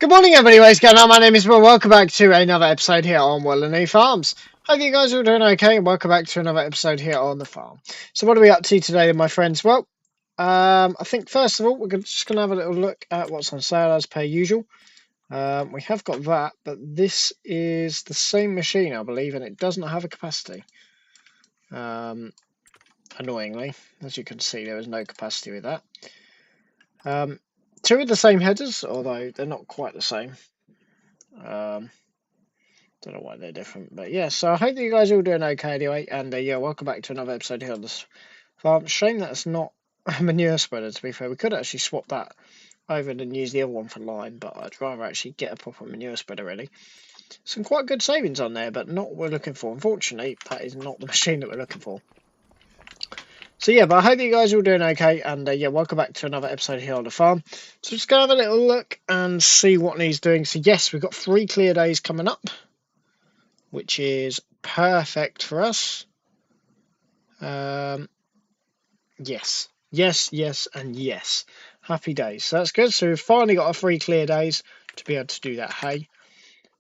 Good morning, everybody. What's going on? My name is Will. Welcome back to another episode here on Wernolau Farms. Hope you guys are all doing okay, and welcome back to another episode here on the farm. So, what are we up to today, my friends? Well, I think first of all, we're just going to have a little look at what's on sale as per usual. We have got that, but this is the same machine, I believe, and it does not have a capacity. Annoyingly, as you can see, there is no capacity with that. Two of the same headers, although they're not quite the same. Don't know why they're different, but yeah. So I hope that you guys are all doing okay anyway, and yeah, welcome back to another episode here on this farm. Shame that it's not a manure spreader. To be fair, we could actually swap that over and use the other one for lime, but I'd rather actually get a proper manure spreader. Really, some quite good savings on there, but not what we're looking for. Unfortunately, that is not the machine that we're looking for. So yeah, but I hope that you guys are all doing okay, and yeah, welcome back to another episode here on the farm. So just go have a little look and see what he's doing. So yes, we've got 3 clear days coming up, which is perfect for us. Yes, and yes. Happy days. So that's good. So we've finally got our 3 clear days to be able to do that hay.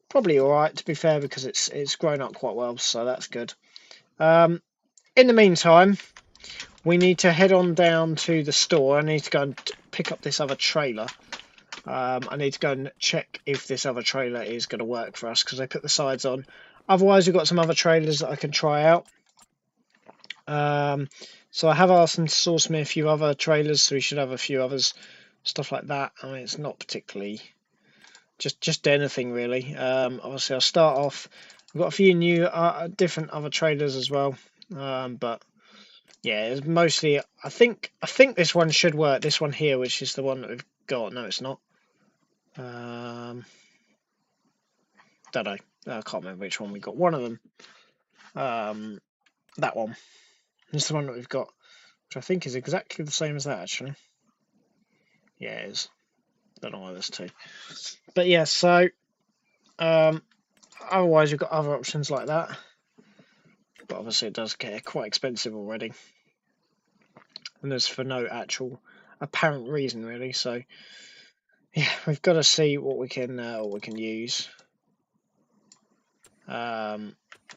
Probably all right, to be fair, because it's grown up quite well, so that's good. In the meantime, we need to head on down to the store. I need to go and pick up this other trailer. I need to go and check if this other trailer is going to work for us, because I put the sides on. Otherwise, we've got some other trailers that I can try out. So I have asked them to source me a few other trailers, so we should have a few others, stuff like that. I mean, it's not particularly just anything really. Obviously, I'll start off. We've got a few new, different other trailers as well, but yeah, it's mostly. I think this one should work. This one here, which is the one that we've got. No, it's not. Don't know. I can't remember which one we got. One of them. That one. This is the one that we've got, which I think is exactly the same as that, actually. Yeah, it is. Don't know why there's 2. But yeah, so otherwise you've got other options like that. But obviously it does get quite expensive already. And there's for no actual apparent reason really. So yeah, we've got to see what we can use. But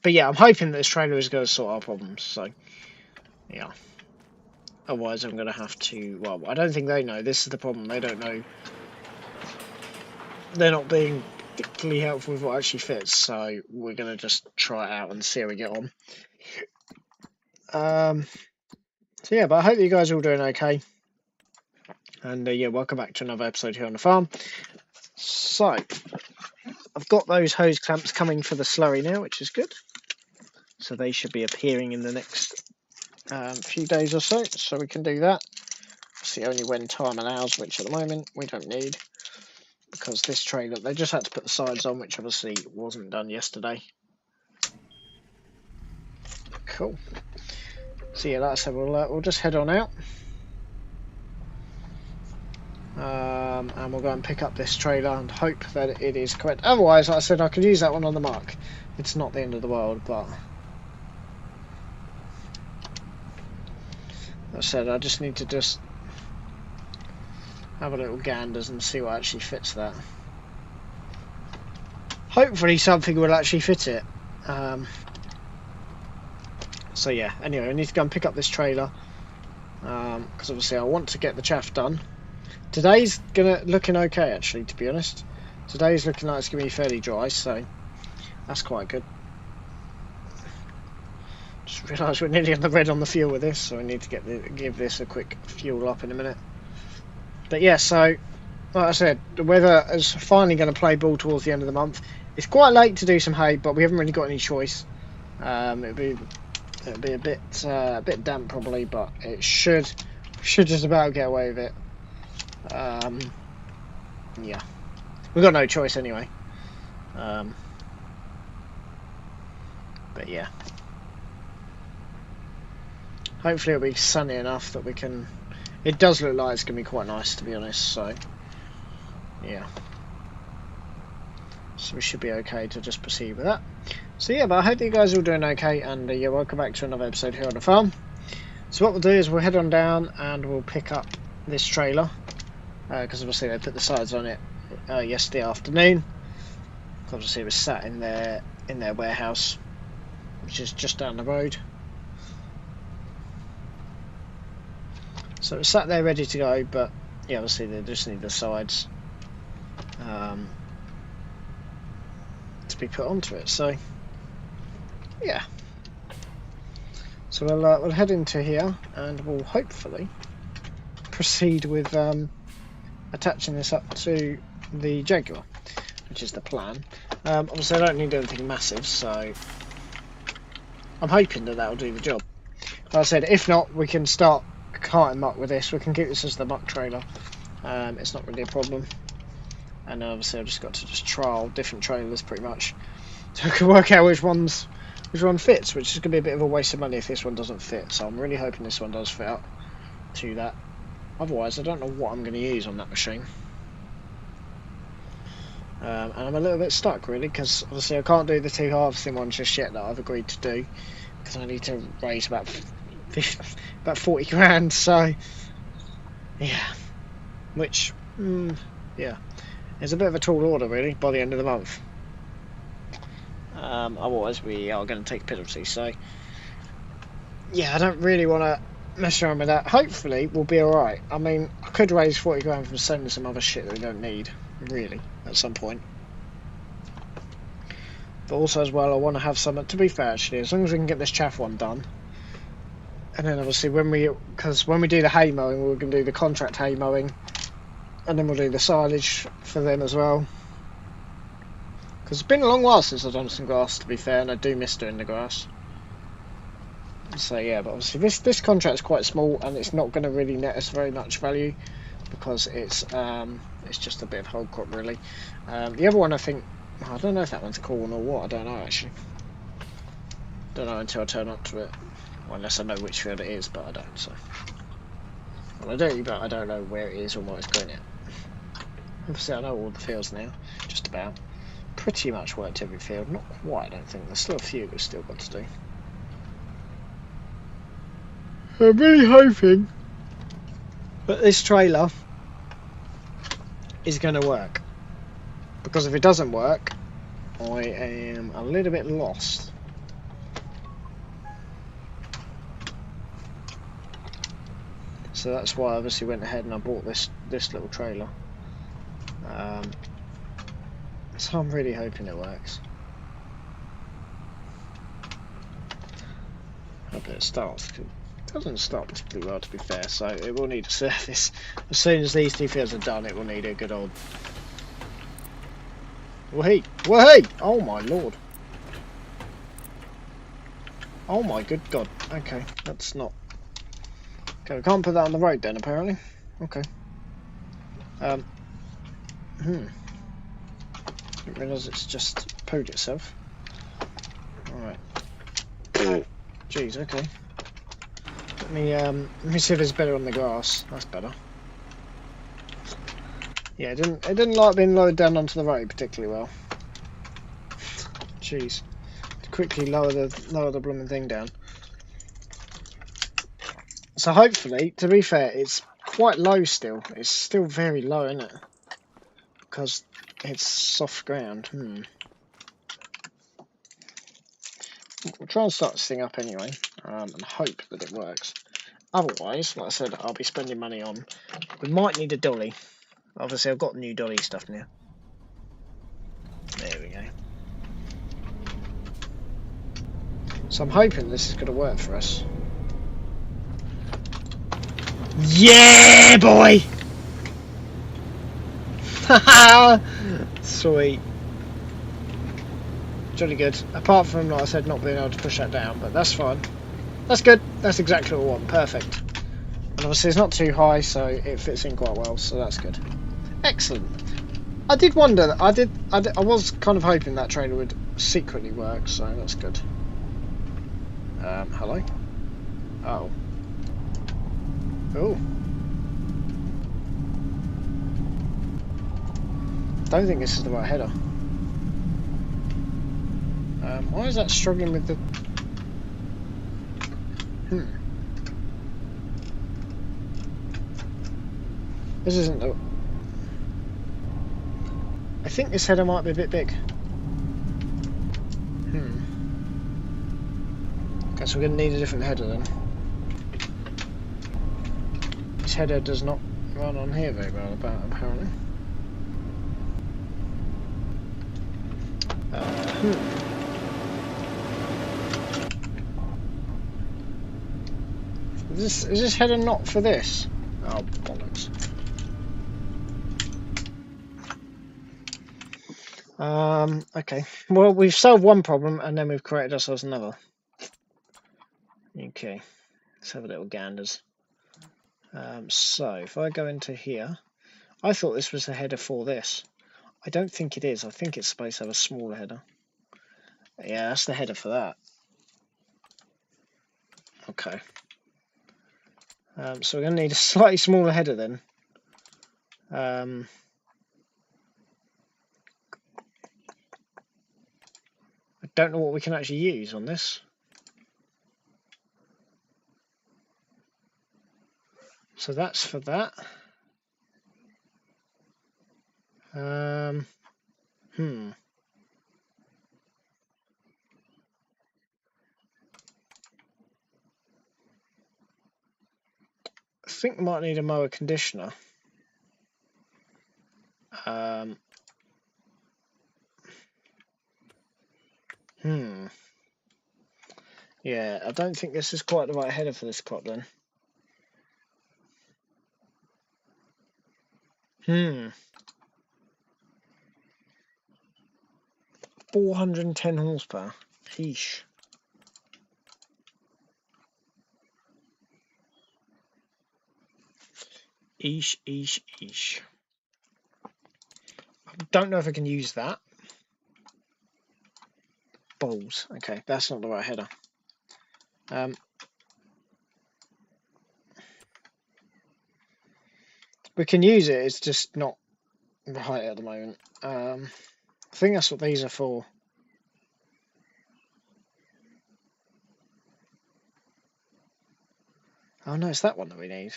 yeah, I'm hoping that this trailer is going to sort our problems. So yeah. Otherwise, I'm going to have to. Well, I don't think they know. This is the problem. They don't know. They're not being particularly helpful with what actually fits. So we're going to just try it out and see how we get on. So yeah, but I hope you guys are all doing okay. And yeah, welcome back to another episode here on the farm. So I've got those hose clamps coming for the slurry now, which is good. So they should be appearing in the next few days or so. So we can do that. See, only when time allows, which at the moment we don't need, because this trailer, they just had to put the sides on, which obviously wasn't done yesterday. Cool. So yeah, like I said, we'll just head on out, and we'll go and pick up this trailer and hope that it is correct. Otherwise, like I said, I could use that one on the mark. It's not the end of the world, but like I said, I just need to have a little ganders and see what actually fits that. Hopefully something will actually fit it. So yeah, anyway, I need to go and pick up this trailer, because obviously I want to get the chaff done. Today's looking okay, actually, to be honest. Today's looking like it's going to be fairly dry, so that's quite good. Just realised we're nearly on the red on the fuel with this, so we need to give this a quick fuel up in a minute. But yeah, so like I said, the weather is finally going to play ball towards the end of the month. It's quite late to do some hay, but we haven't really got any choice. It'll be a bit damp probably, but it should just about get away with it. Yeah, we've got no choice anyway. But yeah, hopefully it'll be sunny enough that we can. It does look like it's going to be quite nice, to be honest, so yeah. So we should be okay to just proceed with that. So yeah, but I hope that you guys are all doing okay, and yeah, welcome back to another episode here on the farm. So what we'll do is we'll head on down and we'll pick up this trailer, because obviously they put the sides on it yesterday afternoon. Obviously it was sat in their warehouse, which is just down the road. So it was sat there ready to go, but yeah, obviously they just need the sides to be put onto it. So yeah, so we'll head into here and we'll hopefully proceed with attaching this up to the Jaguar, which is the plan. Obviously I don't need anything massive, so I'm hoping that that'll do the job. Like I said, if not, we can start carting muck with this. We can keep this as the muck trailer. It's not really a problem. And obviously I've just got to trial different trailers pretty much, so I can work out which one fits, which is going to be a bit of a waste of money if this one doesn't fit. So I'm really hoping this one does fit up to that. Otherwise I don't know what I'm going to use on that machine. And I'm a little bit stuck really, because obviously I can't do the 2 harvesting ones just yet that I've agreed to do, because I need to raise about 40 grand, so yeah, which yeah, it's a bit of a tall order really by the end of the month. Otherwise we are going to take a penalty, so yeah, I don't really want to mess around with that. Hopefully we'll be alright. I mean, I could raise 40 grand from selling some other shit that we don't need really at some point, but also as well I want to have some, to be fair actually, as long as we can get this chaff one done. And then obviously when we do the hay mowing, we're going to do the contract hay mowing, and then we'll do the silage for them as well. Because it's been a long while since I've done some grass, to be fair, and I do miss doing the grass. So yeah, but obviously this contract is quite small, and it's not going to really net us very much value, because it's just a bit of whole crop really. The other one, I think, I don't know if that one's corn or what. I don't know actually. Don't know until I turn up to it. Well, unless I know which field it is, but I don't. So, well, I do, but I don't know where it is or what it's going at. Obviously, I know all the fields now, just about. Pretty much worked every field. Not quite, I don't think. There's still a few we've still got to do. I'm really hoping that this trailer is going to work, because if it doesn't work, I am a little bit lost. So that's why I obviously went ahead and I bought this little trailer. So I'm really hoping it works. I bet it starts. It doesn't start particularly well, to be fair, so it will need a service. As soon as these 2 fields are done, it will need a good old wahee. Wahee! Oh my lord. Oh my good god. Okay, that's not. Okay, we can't put that on the road then, apparently. Okay. Didn't realise it's just pooed itself. Alright. Jeez, okay. Let me see if it's better on the grass. That's better. Yeah, it didn't like being lowered down onto the road particularly well. Jeez. To quickly lower the blooming thing down. So hopefully, to be fair, it's quite low still. It's still very low, isn't it? Because it's soft ground. We'll try and start this thing up anyway, and hope that it works. Otherwise, like I said, I'll be spending money on. We might need a dolly. Obviously, I've got new dolly stuff now. There we go. So I'm hoping this is going to work for us. Yeah, boy! Haha! Sweet. Jolly good. Apart from, like I said, not being able to push that down, but that's fine. That's good. That's exactly what I want. Perfect. And obviously it's not too high, so it fits in quite well, so that's good. Excellent. I did wonder, I was kind of hoping that trailer would secretly work, so that's good. Hello? Oh. Oh. Don't think this is the right header. Why is that struggling with the... This isn't the... I think this header might be a bit big. Okay, so we're going to need a different header then. This header does not run on here very well, apparently. Is this header not for this? Oh, bollocks. Okay. Well, we've solved one problem and then we've created ourselves another. Okay. Let's have a little ganders. So, if I go into here, I thought this was the header for this. I don't think it is. I think it's supposed to have a smaller header. Yeah, that's the header for that. Okay. So we're going to need a slightly smaller header then. I don't know what we can actually use on this. So that's for that. I think we might need a mower conditioner. Yeah, I don't think this is quite the right header for this crop then. 410 horsepower. Eesh. Eesh. I don't know if I can use that. Balls. Okay, that's not the right header. We can use it, it's just not right at the moment. I think that's what these are for. Oh no, it's that one that we need.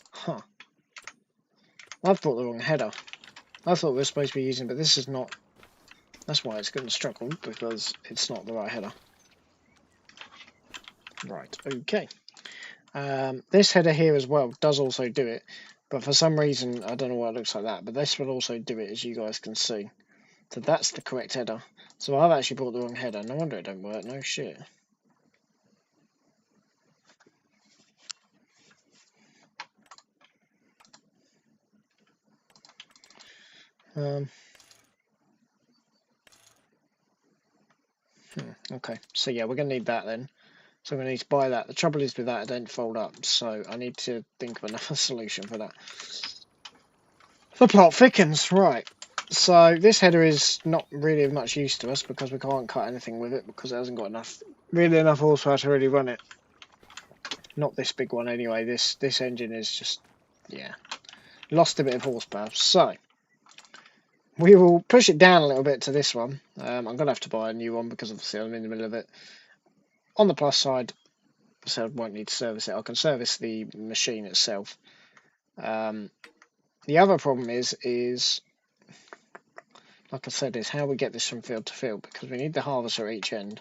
Huh. I've brought the wrong header. I thought we were supposed to be using, but this is not. That's why it's going to struggle, because it's not the right header. Right, okay. This header here as well does also do it, but for some reason, I don't know why it looks like that, but this will also do it, as you guys can see. So that's the correct header. So I've actually brought the wrong header. No wonder it don't work. No shit. Okay, so yeah, we're going to need that then. So I'm going to need to buy that. The trouble is with that, it don't fold up, so I need to think of another solution for that. The plot thickens, right. So this header is not really of much use to us because we can't cut anything with it because it hasn't got enough horsepower to really run it. Not this big one anyway. This engine is just, yeah, lost a bit of horsepower. So we will push it down a little bit to this one. I'm going to have to buy a new one because obviously I'm in the middle of it. On the plus side, so I won't need to service it. I can service the machine itself. The other problem is like I said, is how we get this from field to field, because we need the harvester at each end.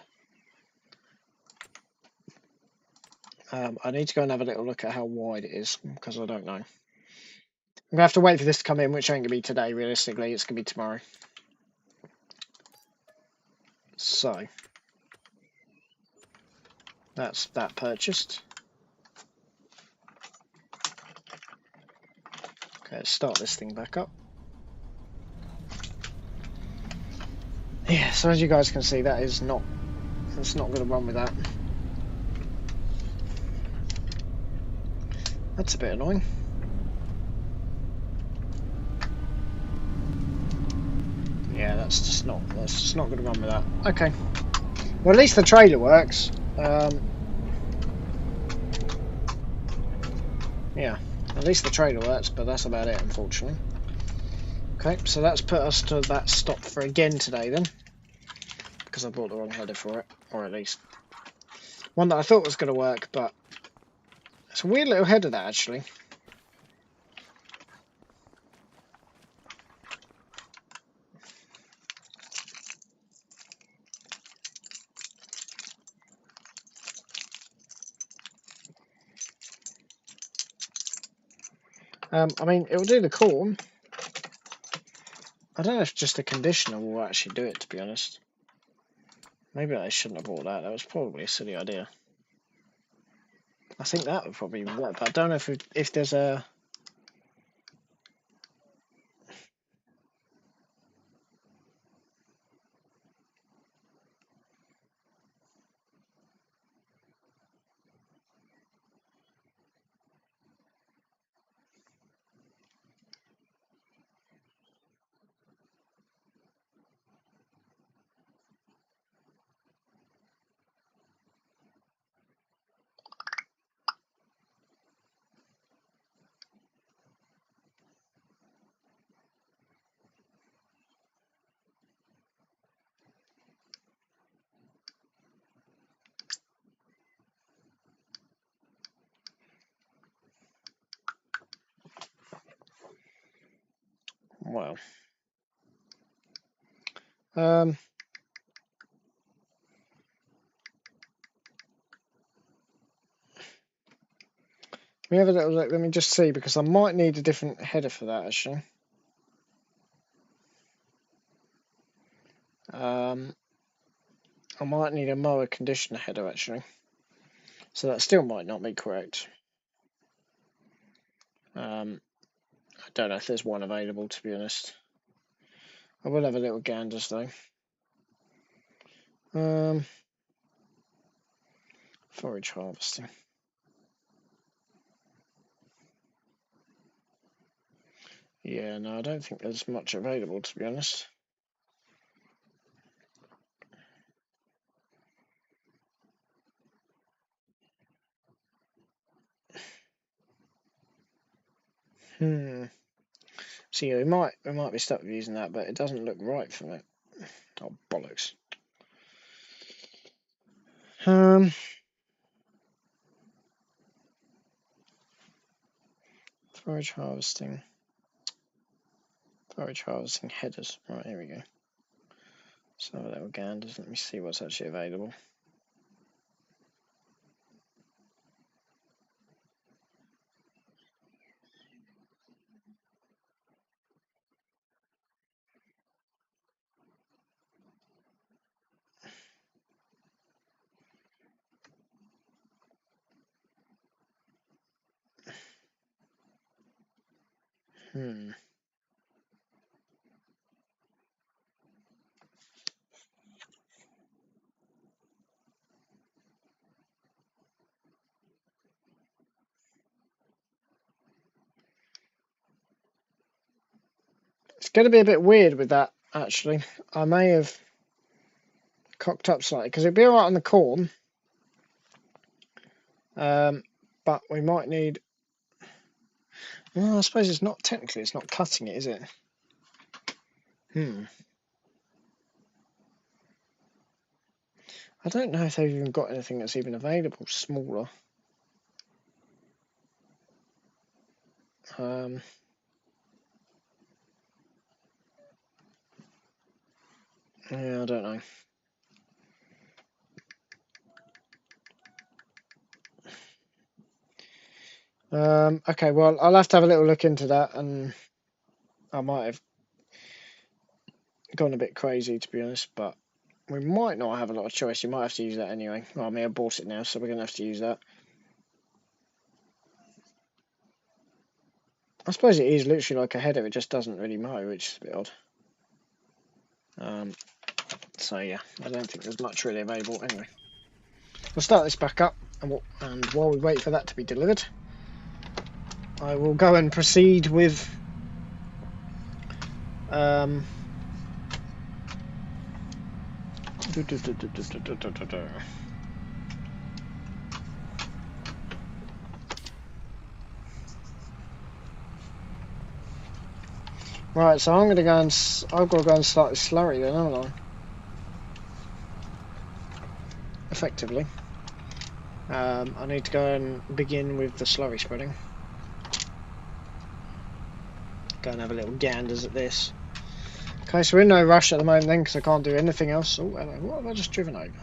I need to go and have a little look at how wide it is, because I don't know. I'm going to have to wait for this to come in, which ain't going to be today, realistically. It's going to be tomorrow. So, that's that purchased. Okay, let's start this thing back up. Yeah, so as you guys can see, it's not going to run with that. That's a bit annoying. Yeah, that's just not going to run with that. Okay. Well, at least the trailer works. Yeah, at least the trailer works, but that's about it, unfortunately. Okay, so that's put us to that stop for again today then, because I bought the wrong header for it, or at least one that I thought was going to work, but it's a weird little header that actually. I mean, it will do the corn. I don't know if just the conditioner will actually do it, to be honest. Maybe I shouldn't have bought that. That was probably a silly idea. I think that would probably work, but I don't know if there's a... Well... Let me have a little look. Let me just see, because I might need a different header for that, actually. I might need a mower conditioner header, actually. So that still might not be correct. I don't know if there's one available, to be honest. I will have a little ganders, though. Forage harvesting. Yeah, no, I don't think there's much available, to be honest. So yeah, we might be stuck with using that, but it doesn't look right from it. Oh, bollocks. Forage harvesting headers. Right, here we go. So have a little ganders. Let me see what's actually available. It's going to be a bit weird with that, actually. I may have cocked up slightly, because it'd be alright on the corn. But we might need... Well, I suppose it's not cutting it, is it? I don't know if they've even got anything that's even available smaller. Yeah, I don't know. Okay, well, I'll have to have a little look into that, and I might have gone a bit crazy, to be honest, but we might not have a lot of choice. You might have to use that anyway. Well, I mean, I bought it now, so we're going to have to use that. I suppose it is literally like a header, it just doesn't really mow, which is a bit odd. So yeah, I don't think there's much really available anyway. We'll start this back up, and while we wait for that to be delivered, I will go and proceed with right, so I've got to go and start this slurry then, haven't I? Effectively. I need to go and begin with the slurry spreading. Go and have a little ganders at this. Okay, so we're in no rush at the moment then, because I can't do anything else. Oh, hello, what have I just driven over?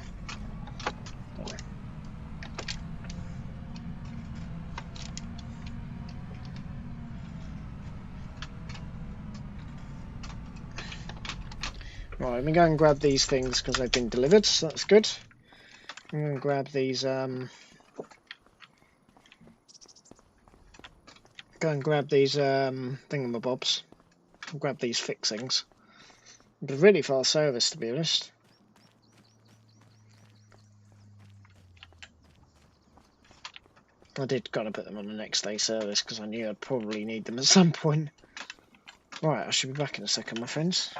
Right, let me go and grab these things because they've been delivered, so that's good. I'm going to grab these, thingamabobs. I'll grab these fixings. It's a really fast service, to be honest. I did kind of put them on the next day service because I knew I'd probably need them at some point. Right, I should be back in a second, my friends.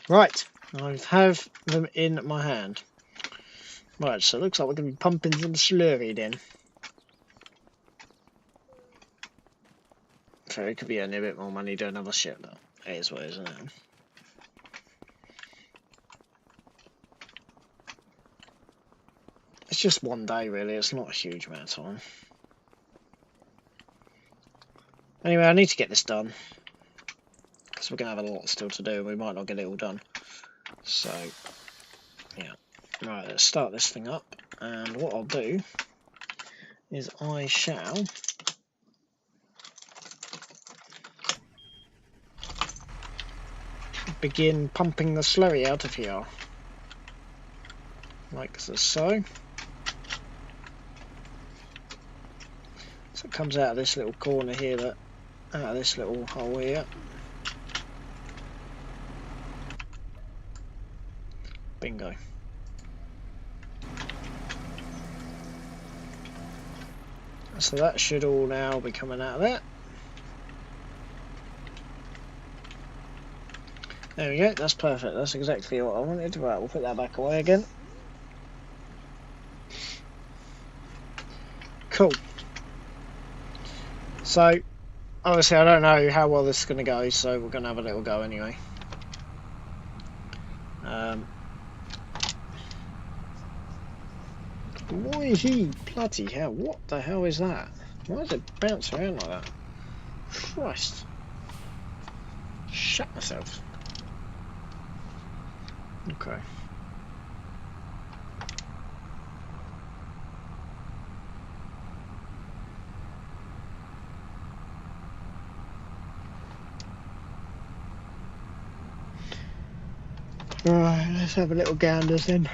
Right, I have them in my hand. Right, so it looks like we're going to be pumping some slurry then. So it could be earning a bit more money doing other shit, but it is what it is, isn't it? It's just one day, really. It's not a huge amount of time. Anyway, I need to get this done because we're going to have a lot still to do and we might not get it all done. So, yeah. Right, let's start this thing up. And what I'll do is I shall begin pumping the slurry out of here. Like so. So it comes out of this little corner here, out of this little hole here. Bingo. So that should all now be coming out of there. There we go, that's perfect. That's exactly what I wanted. Right, we'll put that back away again. Cool. So, obviously I don't know how well this is going to go, so we're going to have a little go anyway. Why is he bloody hell? What the hell is that? Why does it bounce around like that? Christ. Shut myself. Okay. Right, let's have a little ganders then.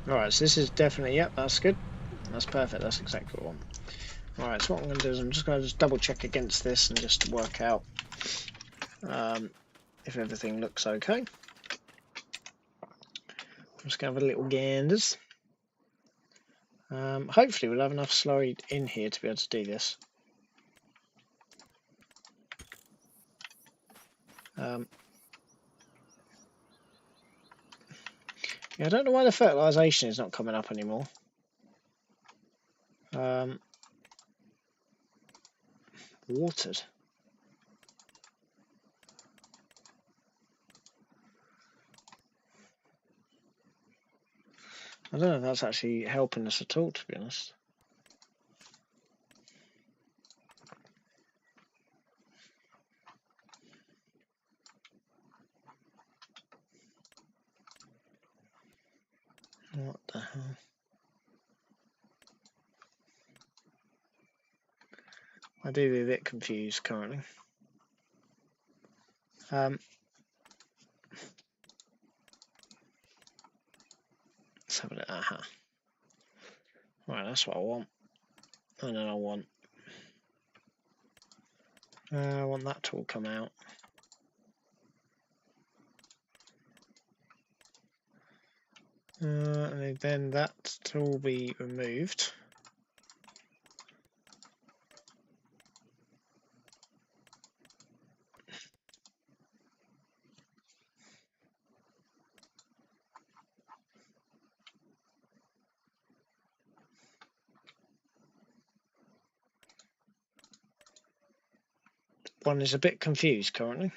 Alright, so this is definitely, yep, that's good. That's perfect, that's exactly what I want. Alright, so what I'm going to do is I'm just going to double check against this and just work out if everything looks okay. I'm just going to have a little ganders. Hopefully we'll have enough slurry in here to be able to do this. Yeah, I don't know why the fertilisation is not coming up anymore. Watered. I don't know if that's actually helping us at all, to be honest. What the hell? I do be a bit confused currently. So let's have it. Aha. Right, that's what I want. And then I want that to all come out. And then that to all be removed. One is a bit confused currently.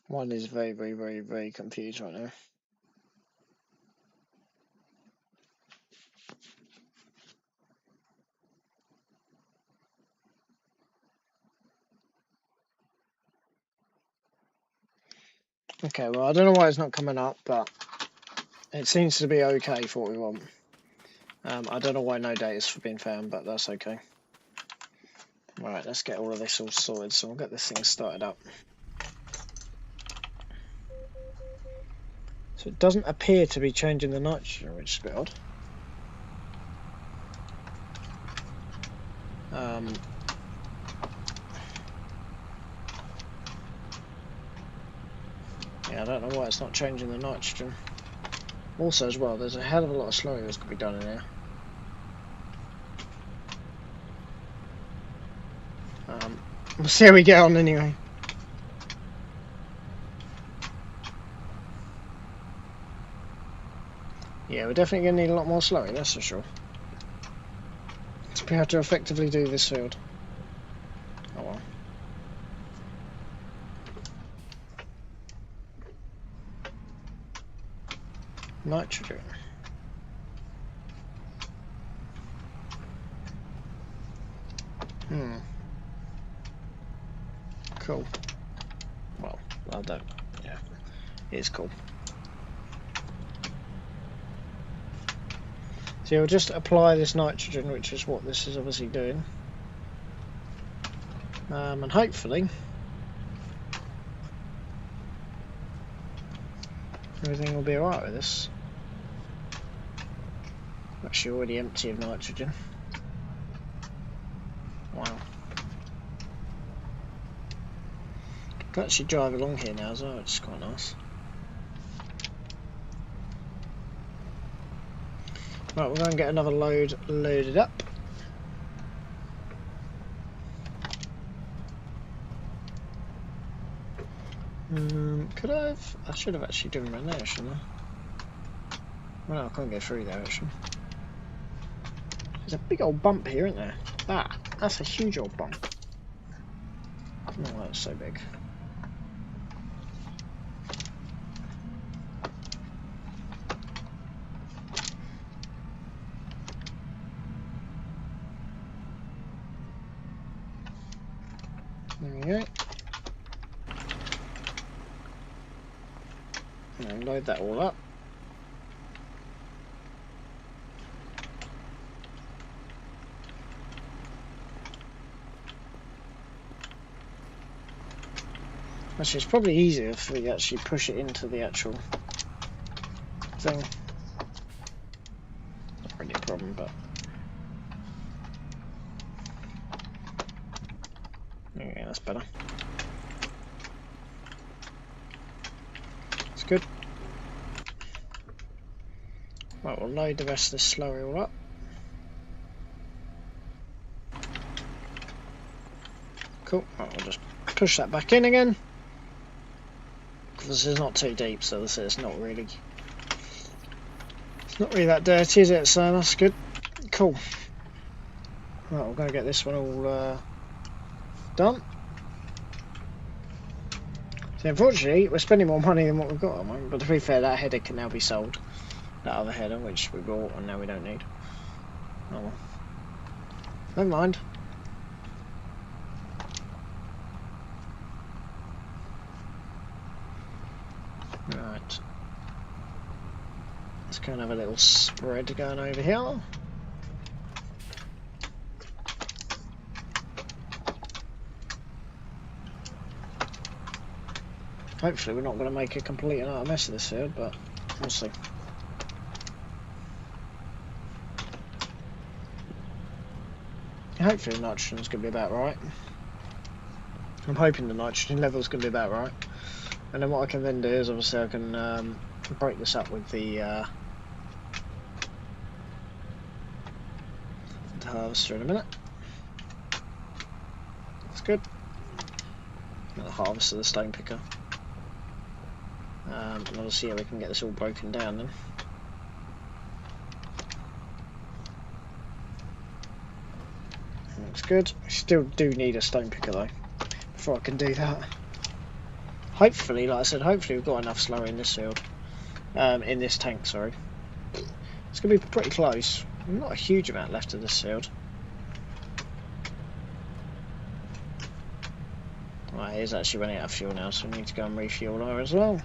One is very, very, very, very confused right now. Okay, well, I don't know why it's not coming up, but it seems to be okay for what we want. I don't know why no data's been found, but that's okay. Right, let's get all of this all sorted, so we'll get this thing started up. So it doesn't appear to be changing the nitrogen, which is a bit odd. Yeah, I don't know why it's not changing the nitrogen. Also, as well, there's a hell of a lot of slurry that's got to be done in here. We'll see how we get on anyway. Yeah, we're definitely going to need a lot more slurry, that's for sure, to be able to effectively do this field. Oh well. Nitrogen. Cool. Well, I don't. Yeah, it's cool. So you'll just apply this nitrogen, which is what this is obviously doing, and hopefully everything will be alright with this. Actually, already empty of nitrogen. Wow. I can actually drive along here now as well, which is quite nice. Right, we're going to get another load loaded up. Could I have? I should have actually driven around there, shouldn't I? Well, no, I can't go through there actually. There's a big old bump here, isn't there? That's a huge old bump. Oh, that's so big. There we go. And load that all up. Actually, it's probably easier if we actually push it into the actual thing. Not really a problem, but okay, that's better. It's good. Right, we'll load the rest of this slurry all up. Cool. Right, we'll just push that back in again. This is not too deep, so this is not really that dirty, is it? So that's good. Cool. Right, we're going to get this one all done. So unfortunately, we're spending more money than what we've got at the moment, but to be fair, that header can now be sold. That other header, which we bought and now we don't need. Oh well. Never mind. Right. Let's go and have a little spread going over here. Hopefully we're not going to make a complete and utter mess of this field, but we'll see. Hopefully the nitrogen's going to be about right. I'm hoping the nitrogen level's going to be about right. And then what I can then do is obviously I can break this up with the harvester in a minute. That's good. Got the harvester, the stone picker. And obviously yeah, we can get this all broken down then. Looks good. I still do need a stone picker though, before I can do that. Hopefully, like I said, hopefully we've got enough slurry in this field. In this tank, sorry. It's going to be pretty close. Not a huge amount left of this field. Right, here's actually running out of fuel now, so we need to go and refuel her as well.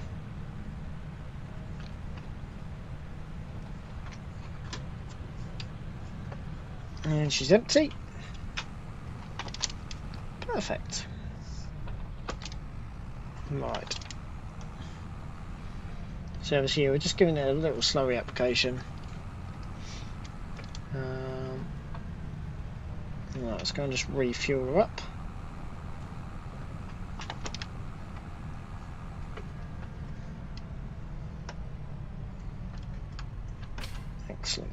And she's empty. Perfect. Right. So over here, we're just giving it a little slurry application. Right, let's go and just refuel her up. Excellent.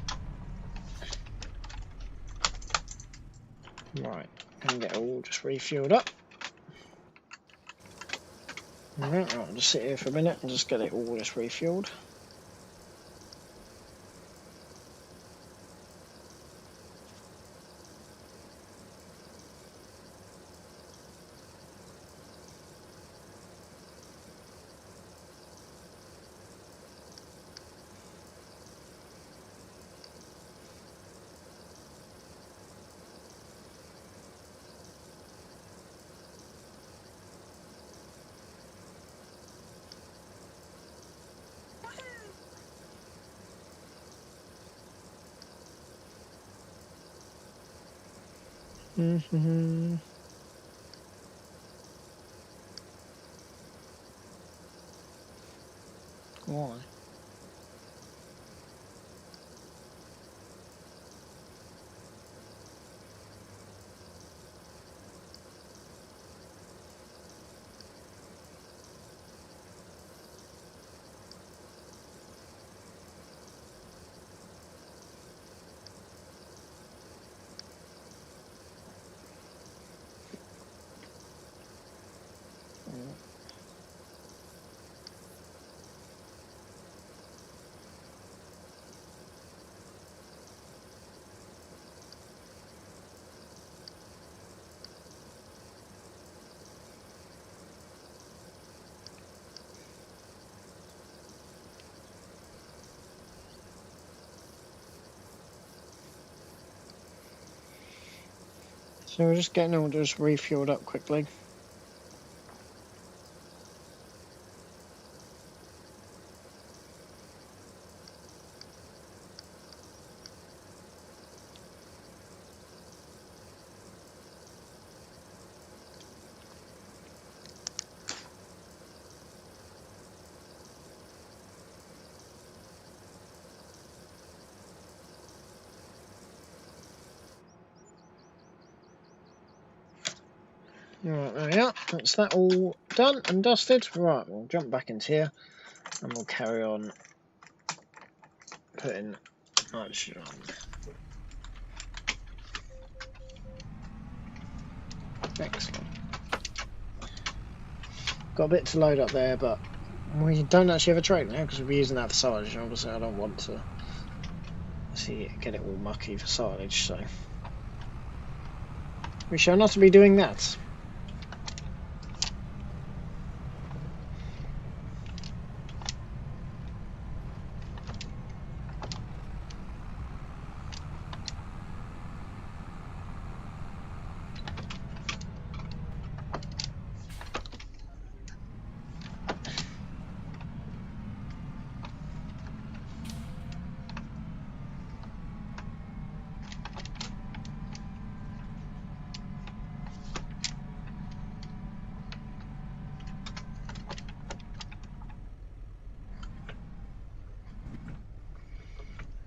Right, gonna get it all just refueled up. Right, I'll just sit here for a minute and just get it all just refueled. Why? So we're just getting all just refueled up quickly. Right, there we are. That's that all done and dusted. Right, we'll jump back into here and we'll carry on putting nitrogen on. Excellent. Got a bit to load up there, but we don't actually have a trailer now because we'll be using that for silage, and obviously I don't want to get it all mucky for silage, so we shall not be doing that.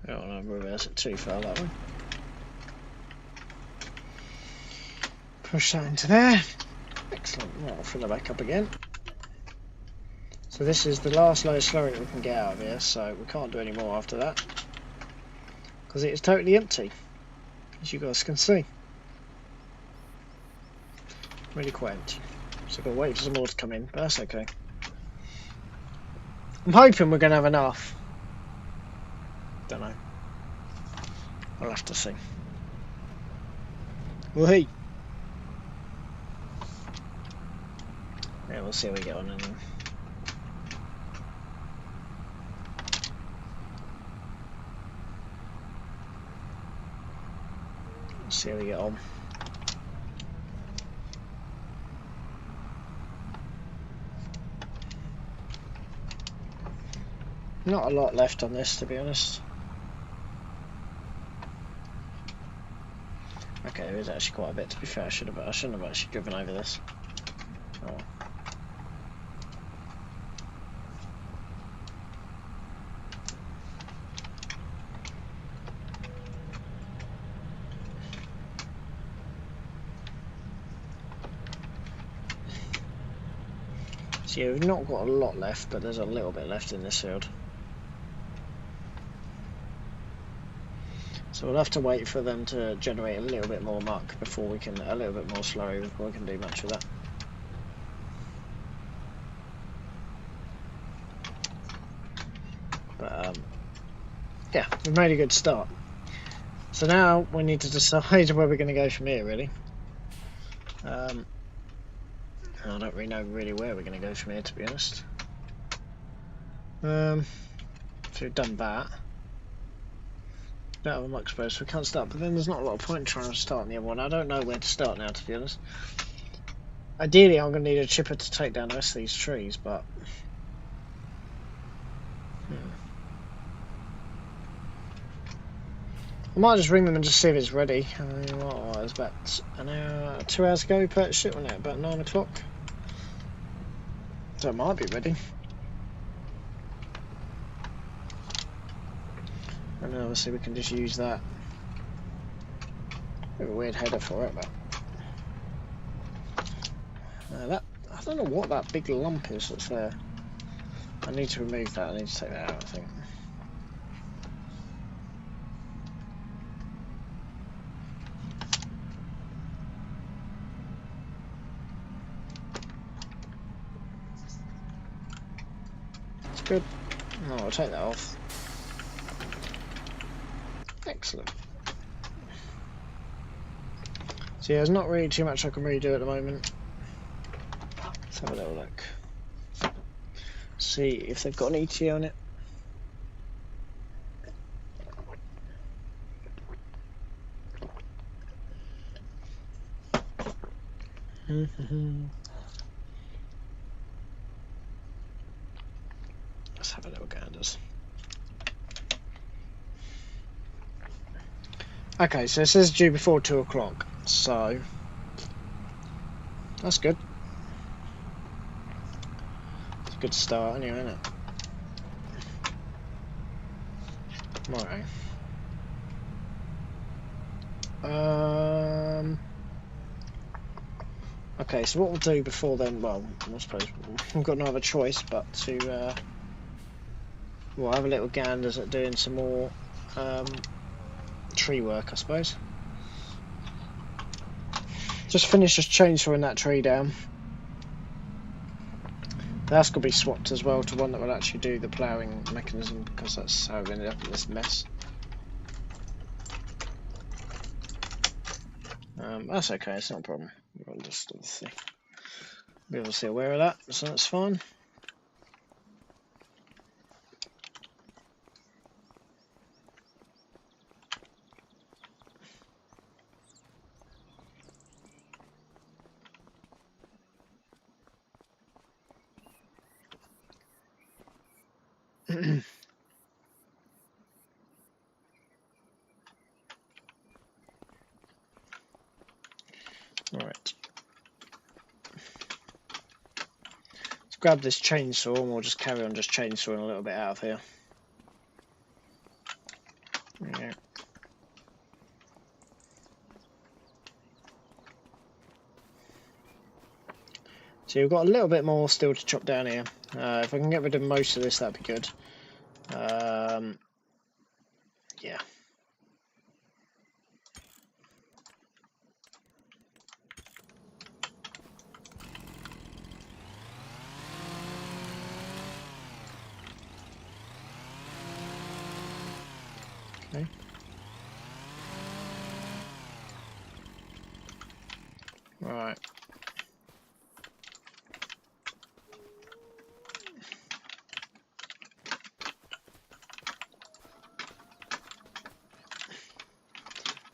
I don't want to reverse it too far that way. Push that into there. Excellent. Right, I'll fill it back up again. So this is the last load of slurry that we can get out of here, so we can't do any more after that because it is totally empty, as you guys can see. Really quite empty. So I've got to wait for some more to come in, but that's okay. I'm hoping we're going to have enough. Don't know. I'll have to see. Whee! Yeah, we'll see how we get on anyway. We'll see how we get on. Not a lot left on this, to be honest. Okay, there is actually quite a bit, to be fair. I shouldn't have actually driven over this. Oh. So yeah, we've not got a lot left, but there's a little bit left in this field. So we'll have to wait for them to generate a little bit more muck before we can, a little bit more slurry before we can do much with that. But yeah, we've made a good start. So now we need to decide where we're going to go from here, really. I don't really know where we're going to go from here, to be honest. So we've done that. Don't have a muck spray, so we can't start, but then there's not a lot of point trying to start on the other one. I don't know where to start now, to be honest. Ideally I'm going to need a chipper to take down the rest of these trees, but I might just ring them and just see if it's ready. It was about an hour, 2 hours ago we purchased it, wasn't it? About 9 o'clock. So it might be ready. And then obviously we can just use that. Bit of a weird header for it, but that, I don't know what that big lump is that's there. I need to remove that. I need to take that out, I think. It's good. No, I'll take that off. Excellent. So yeah, there's not really too much I can really do at the moment. Let's have a little look. See if they've got an ETA on it. Let's have a little ganders. Okay, so it says due before 2 o'clock, so that's good. It's a good start anyway, isn't it? Alright. Okay, so what we'll do before then, well, I suppose we've got no other choice but to we'll have a little ganders at doing some more tree work, I suppose. Just finish chainsawing that tree down, That's got to be swapped as well to one that will actually do the ploughing mechanism, because that's how we ended up in this mess. That's okay, it's not a problem. We'll just be obviously aware of that, so that's fine. Alright. Let's grab this chainsaw and we'll just carry on just chainsawing a little bit out of here. Yeah. So we've got a little bit more still to chop down here. If I can get rid of most of this, that'd be good. Yeah. Okay. Right.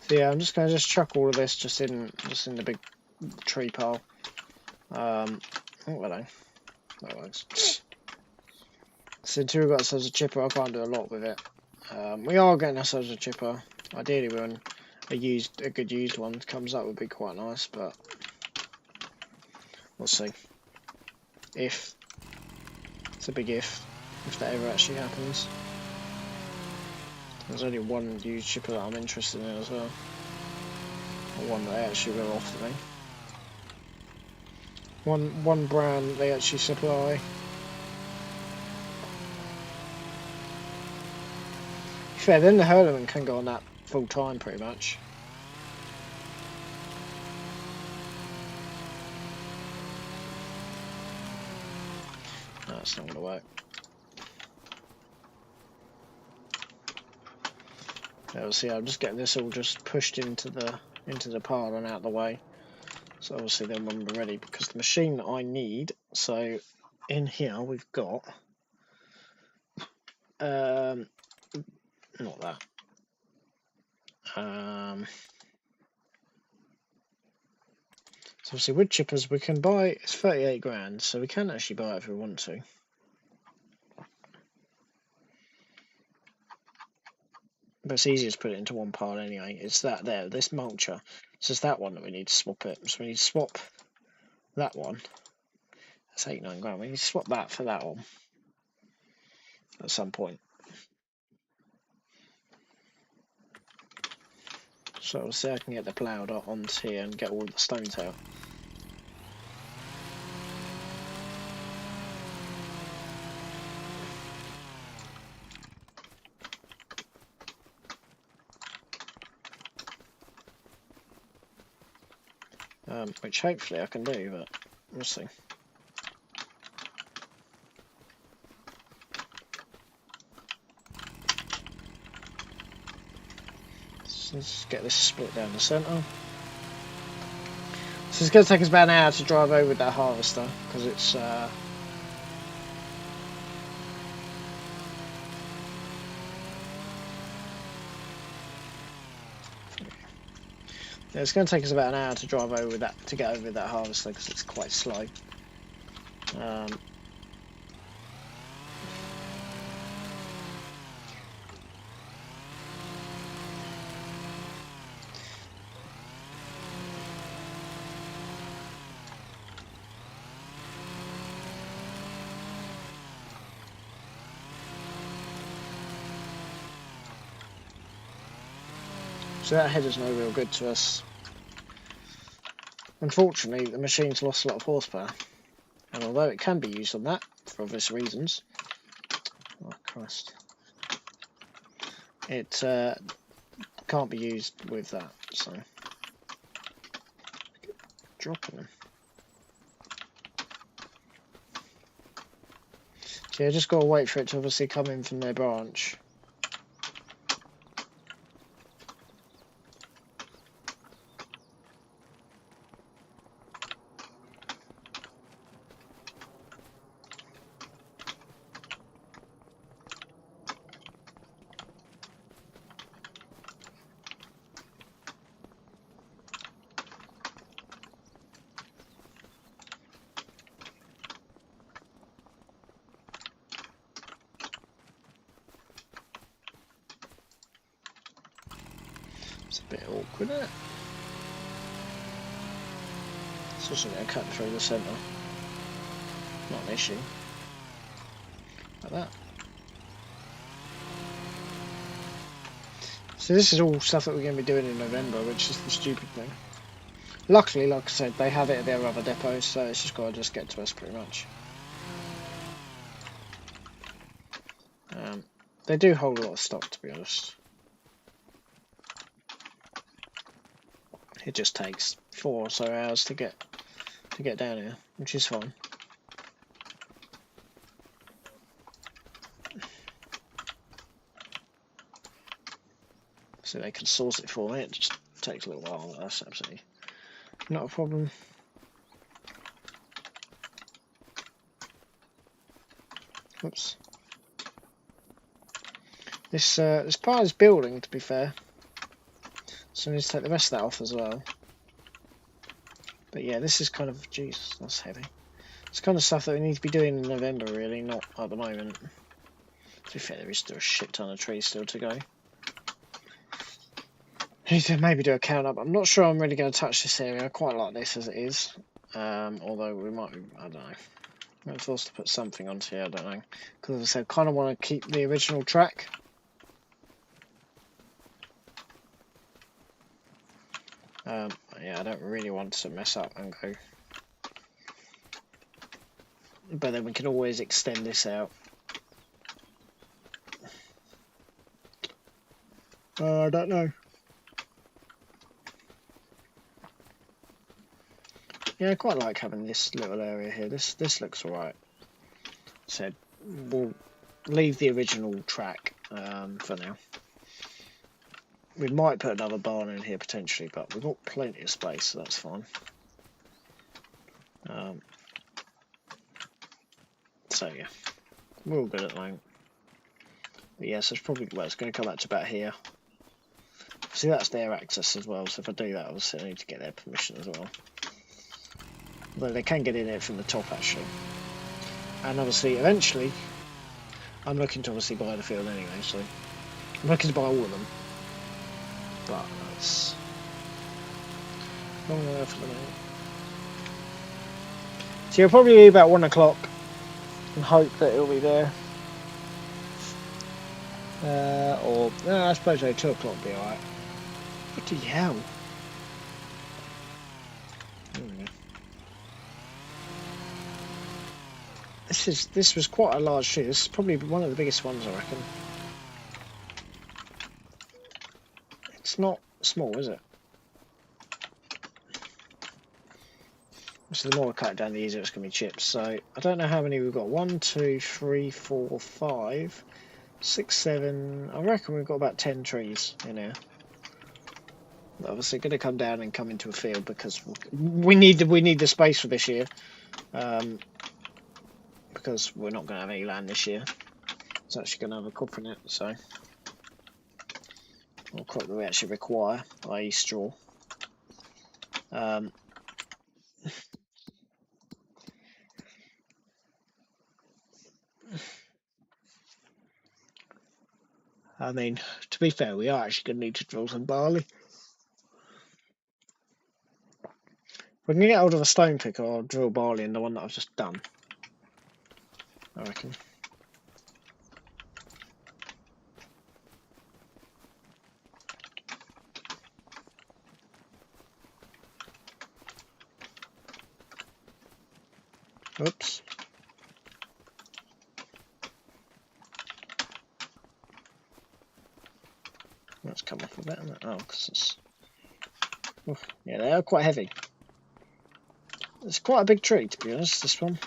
So yeah, I'm just going to chuck all of this just in the big tree pile. Oh, hello. That works. So until we've got ourselves a chipper, I can't do a lot with it. We are getting ourselves a chipper. Ideally, when a good used one comes up, would be quite nice, but we'll see. If it's a big if that ever actually happens. There's only one used chipper that I'm interested in as well, or one that they actually will offer me. One brand they actually supply. Fair, then the hurlerman can go on that full time pretty much. No, that's not going to work. Yeah, see, I'm just getting this all just pushed into the pile and out of the way. So obviously then when we're ready, because the machine that I need, so in here we've got not that. So obviously wood chippers we can buy, it's 38 grand, so we can actually buy it if we want to. But it's easier to put it into one pile anyway. It's that there, this mulcher. So it's that one that we need to swap it. So we need to swap that one. That's 8-9 grand. We need to swap that for that one at some point. So we'll see I can get the plough onto here and get all the stones out. Which hopefully I can do, but we'll see. So let's get this split down the centre. So it's going to take us about an hour to drive over with that harvester, because it's yeah, it's going to take us about an hour to drive over with that, to get over with that harvester, because it's quite slow. So that header's no real good to us. Unfortunately, the machine's lost a lot of horsepower. And although it can be used on that, for obvious reasons, oh Christ, it can't be used with that, so dropping them. So I just got to wait for it to obviously come in from their branch. It's a bit awkward, isn't it? It's also going to cut through the centre. Not an issue. Like that. So this is all stuff that we're going to be doing in November, which is the stupid thing. Luckily, like I said, they have it at their other depots, so it's just got to just get to us pretty much. They do hold a lot of stock, to be honest. It just takes 4 or so hours to get down here, which is fine. So they can source it for me. It just takes a little while. That's absolutely not a problem. Oops. This part is building, to be fair. So I need to take the rest of that off as well. But yeah, this is kind of, Jesus, that's heavy. It's kind of stuff that we need to be doing in November, really, not at the moment. To be fair, there is still a shit ton of trees still to go. I need to maybe do a count up. I'm not sure I'm really going to touch this area. I quite like this as it is. Although we might, I don't know. I'm forced to put something onto here, I don't know. Because as I said, I kind of want to keep the original track. Yeah, I don't really want to mess up and go. But then we can always extend this out. I don't know. Yeah, I quite like having this little area here. This looks alright. So we'll leave the original track for now. We might put another barn in here potentially, but we've got plenty of space, so that's fine. So yeah, we're all good at the moment. But yeah, so it's probably, well, it's going to come back to about here. See, that's their access as well, so if I do that, obviously I need to get their permission as well. Although they can get in there from the top, actually. And obviously, eventually, I'm looking to obviously buy the field anyway, so I'm looking to buy all of them. But that's long way for the minute. So you'll probably be about 1 o'clock and hope that it'll be there. Or no, I suppose 2 o'clock will be alright. What the hell? This was quite a large tree. This is probably one of the biggest ones, I reckon. It's not small, is it? So the more I cut it down, the easier it's going to be chips. So I don't know how many we've got. 1, 2, 3, 4, 5, 6, 7. I reckon we've got about 10 trees in here. They're obviously going to come down and come into a field because we need the space for this year. Because we're not going to have any land this year. It's actually going to have a crop in it, so or crop that we actually require, i.e. straw. I mean, to be fair, we are actually going to need to drill some barley. We can get hold of a stone picker or drill barley in the one that I've just done, I reckon. Oops. Let's come off a bit of that. Oh, because it's... Oof. Yeah, they are quite heavy. It's quite a big tree, to be honest, this one.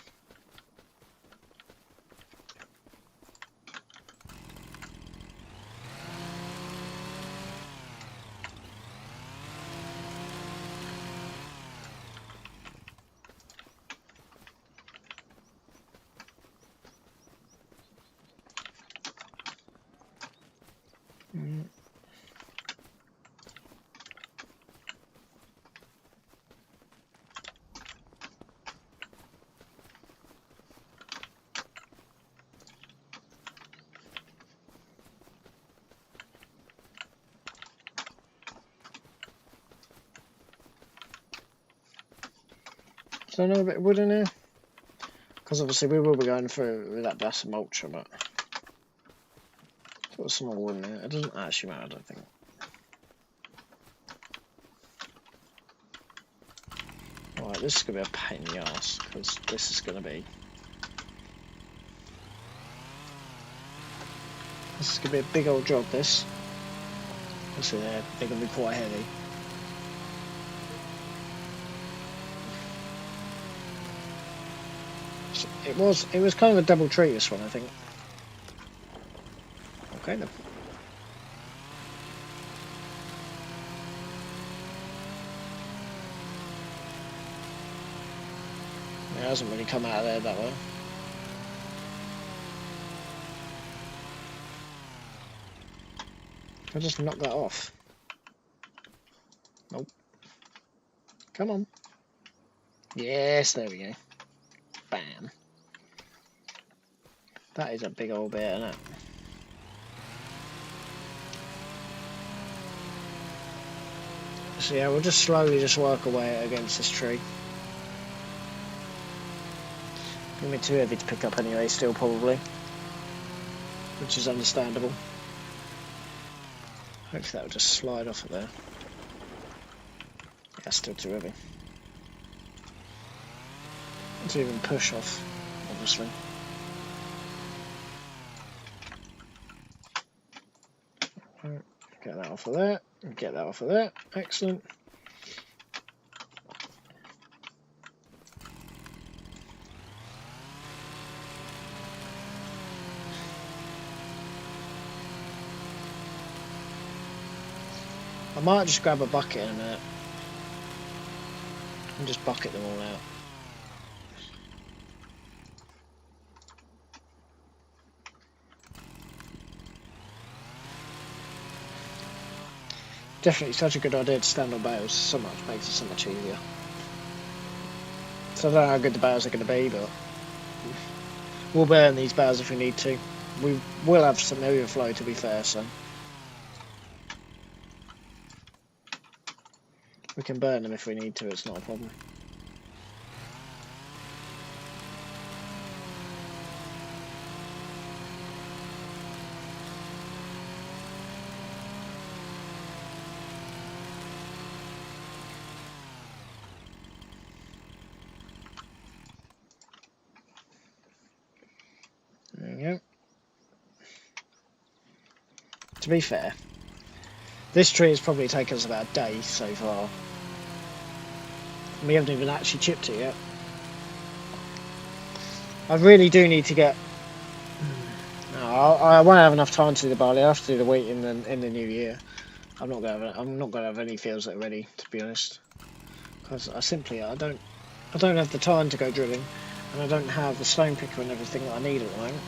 Is there another bit of wood in here? Because obviously we will be going through with that FarmOctober, but put some more wood in there. It doesn't actually matter, I don't think. Alright, this is going to be a pain in the arse, because this is going to be... This is going to be a big old job, this. Obviously they're going to be quite heavy. So it was kind of a double tree, this one, I think. Okay then. It hasn't really come out of there that well. I'll just knock that off. Nope. Come on. Yes, there we go. Bam. That is a big old bit, isn't it? So yeah, we'll just slowly just work away against this tree. Gonna be too heavy to pick up anyway, still probably. Which is understandable. Hopefully that will just slide off of there. Yeah, still too heavy. To even push off, obviously. Get that off of there. Get that off of there. Excellent. I might just grab a bucket in a minute and just bucket them all out. Definitely such a good idea to stand on bales. So much makes it so much easier. So I don't know how good the bales are going to be, but we'll burn these bales if we need to. We will have some overflow, to be fair, so we can burn them if we need to. It's not a problem. There we go. To be fair, this tree has probably taken us about a day so far. We haven't even actually chipped it yet. I really do need to get... No, I won't have enough time to do the barley. I have to do the wheat in the new year. I'm not gonna have any fields that are ready, to be honest, because I don't have the time to go drilling, and I don't have the stone picker and everything that I need at the moment.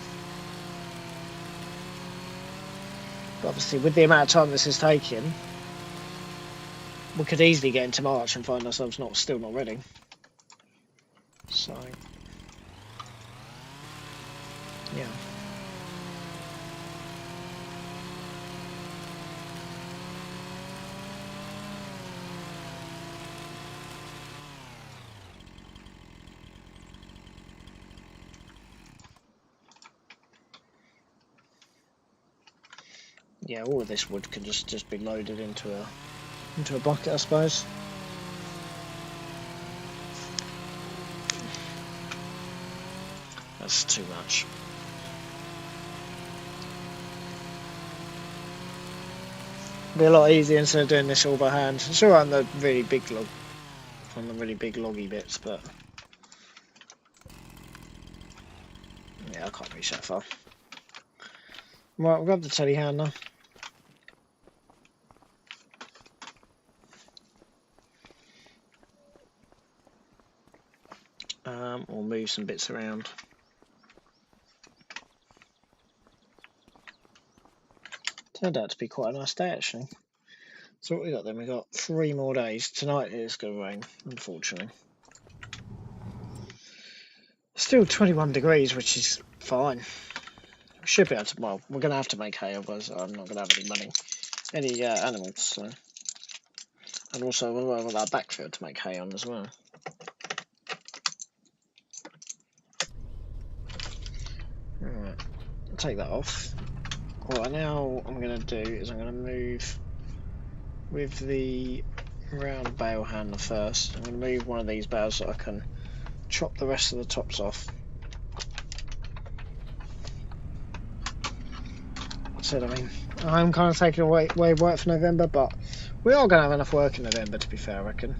But obviously, with the amount of time this is taking, we could easily get into March and find ourselves still not ready. So, yeah. Yeah, all of this wood can just be loaded into a bucket, I suppose. That's too much. Be a lot easier instead of doing this all by hand. It's alright on the really big loggy bits, but yeah, I can't reach that far. Right, we'll grab the telehandler now. We'll move some bits around. Turned out to be quite a nice day actually. So what we got then? We got 3 more days. Tonight it's going to rain, unfortunately. Still 21 degrees, which is fine. We should be able to. Well, we're going to have to make hay, otherwise I'm not going to have any money, any animals. So. And also we'll have that backfield to make hay on as well. Alright, take that off. What now I'm going to do is I'm going to move with the round bale handler first. I'm going to move one of these bales so I can chop the rest of the tops off. I mean, I'm kind of taking away work for November, but we are going to have enough work in November, to be fair, I reckon.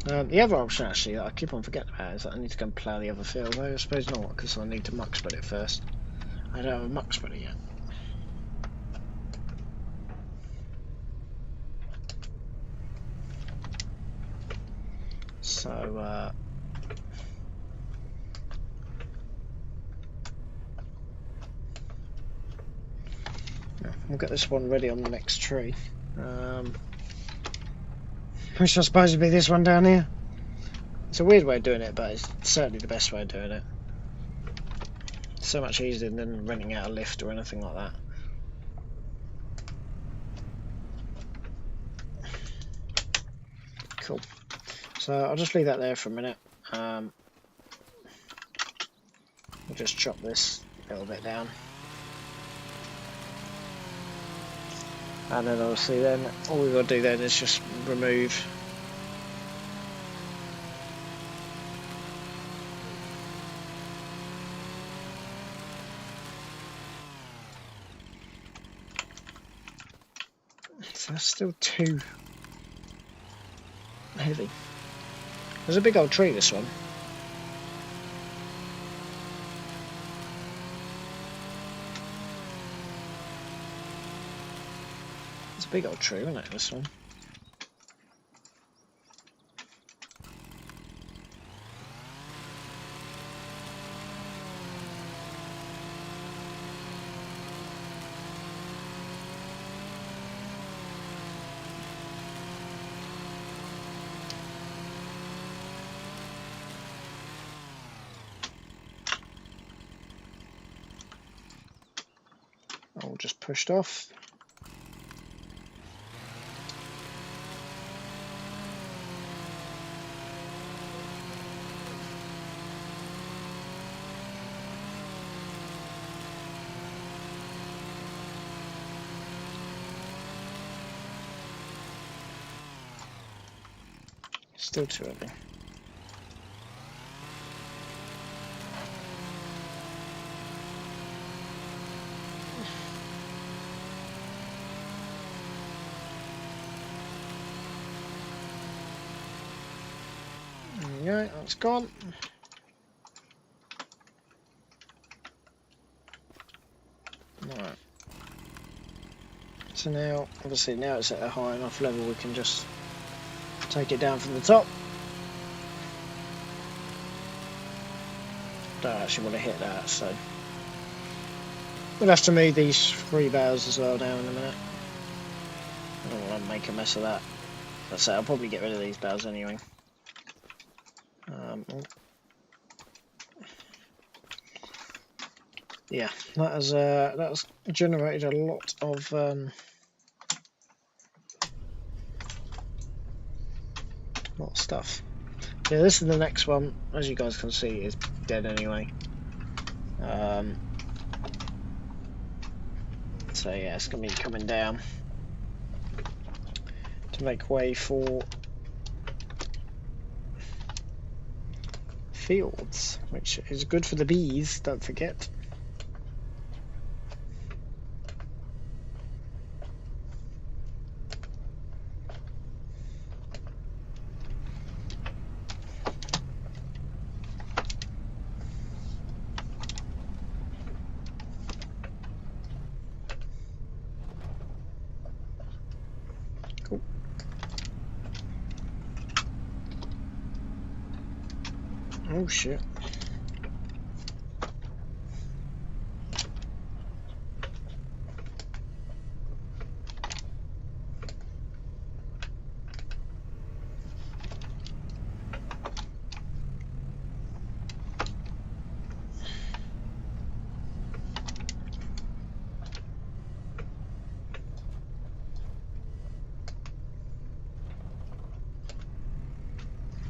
The other option, actually, that I keep on forgetting about is that I need to go and plough the other field. I suppose not, because I need to muck spread it first. I don't have a muck spreader yet. So, we'll get this one ready on the next tree. Which I suppose would be this one down here. It's a weird way of doing it, but it's certainly the best way of doing it. It's so much easier than renting out a lift or anything like that. Cool. So I'll just leave that there for a minute. We'll just chop this a little bit down. And then obviously then all we've got to do then is just remove so that's still too heavy. There's a big old tree, this one. It's a big old tree, isn't it, this one? All just pushed off. Still too heavy. There we go, that's gone. Right. So now, obviously now it's at a high enough level we can just take it down from the top. Don't actually want to hit that, so we'll have to move these 3 bales as well down in a minute. I don't want to make a mess of that. That's it, I'll probably get rid of these bales anyway. Yeah, that has generated a lot of stuff. Yeah, this is the next one. As you guys can see, is dead anyway. So yeah, it's gonna be coming down to make way for fields, which is good for the bees, don't forget. Cool. Oh shit.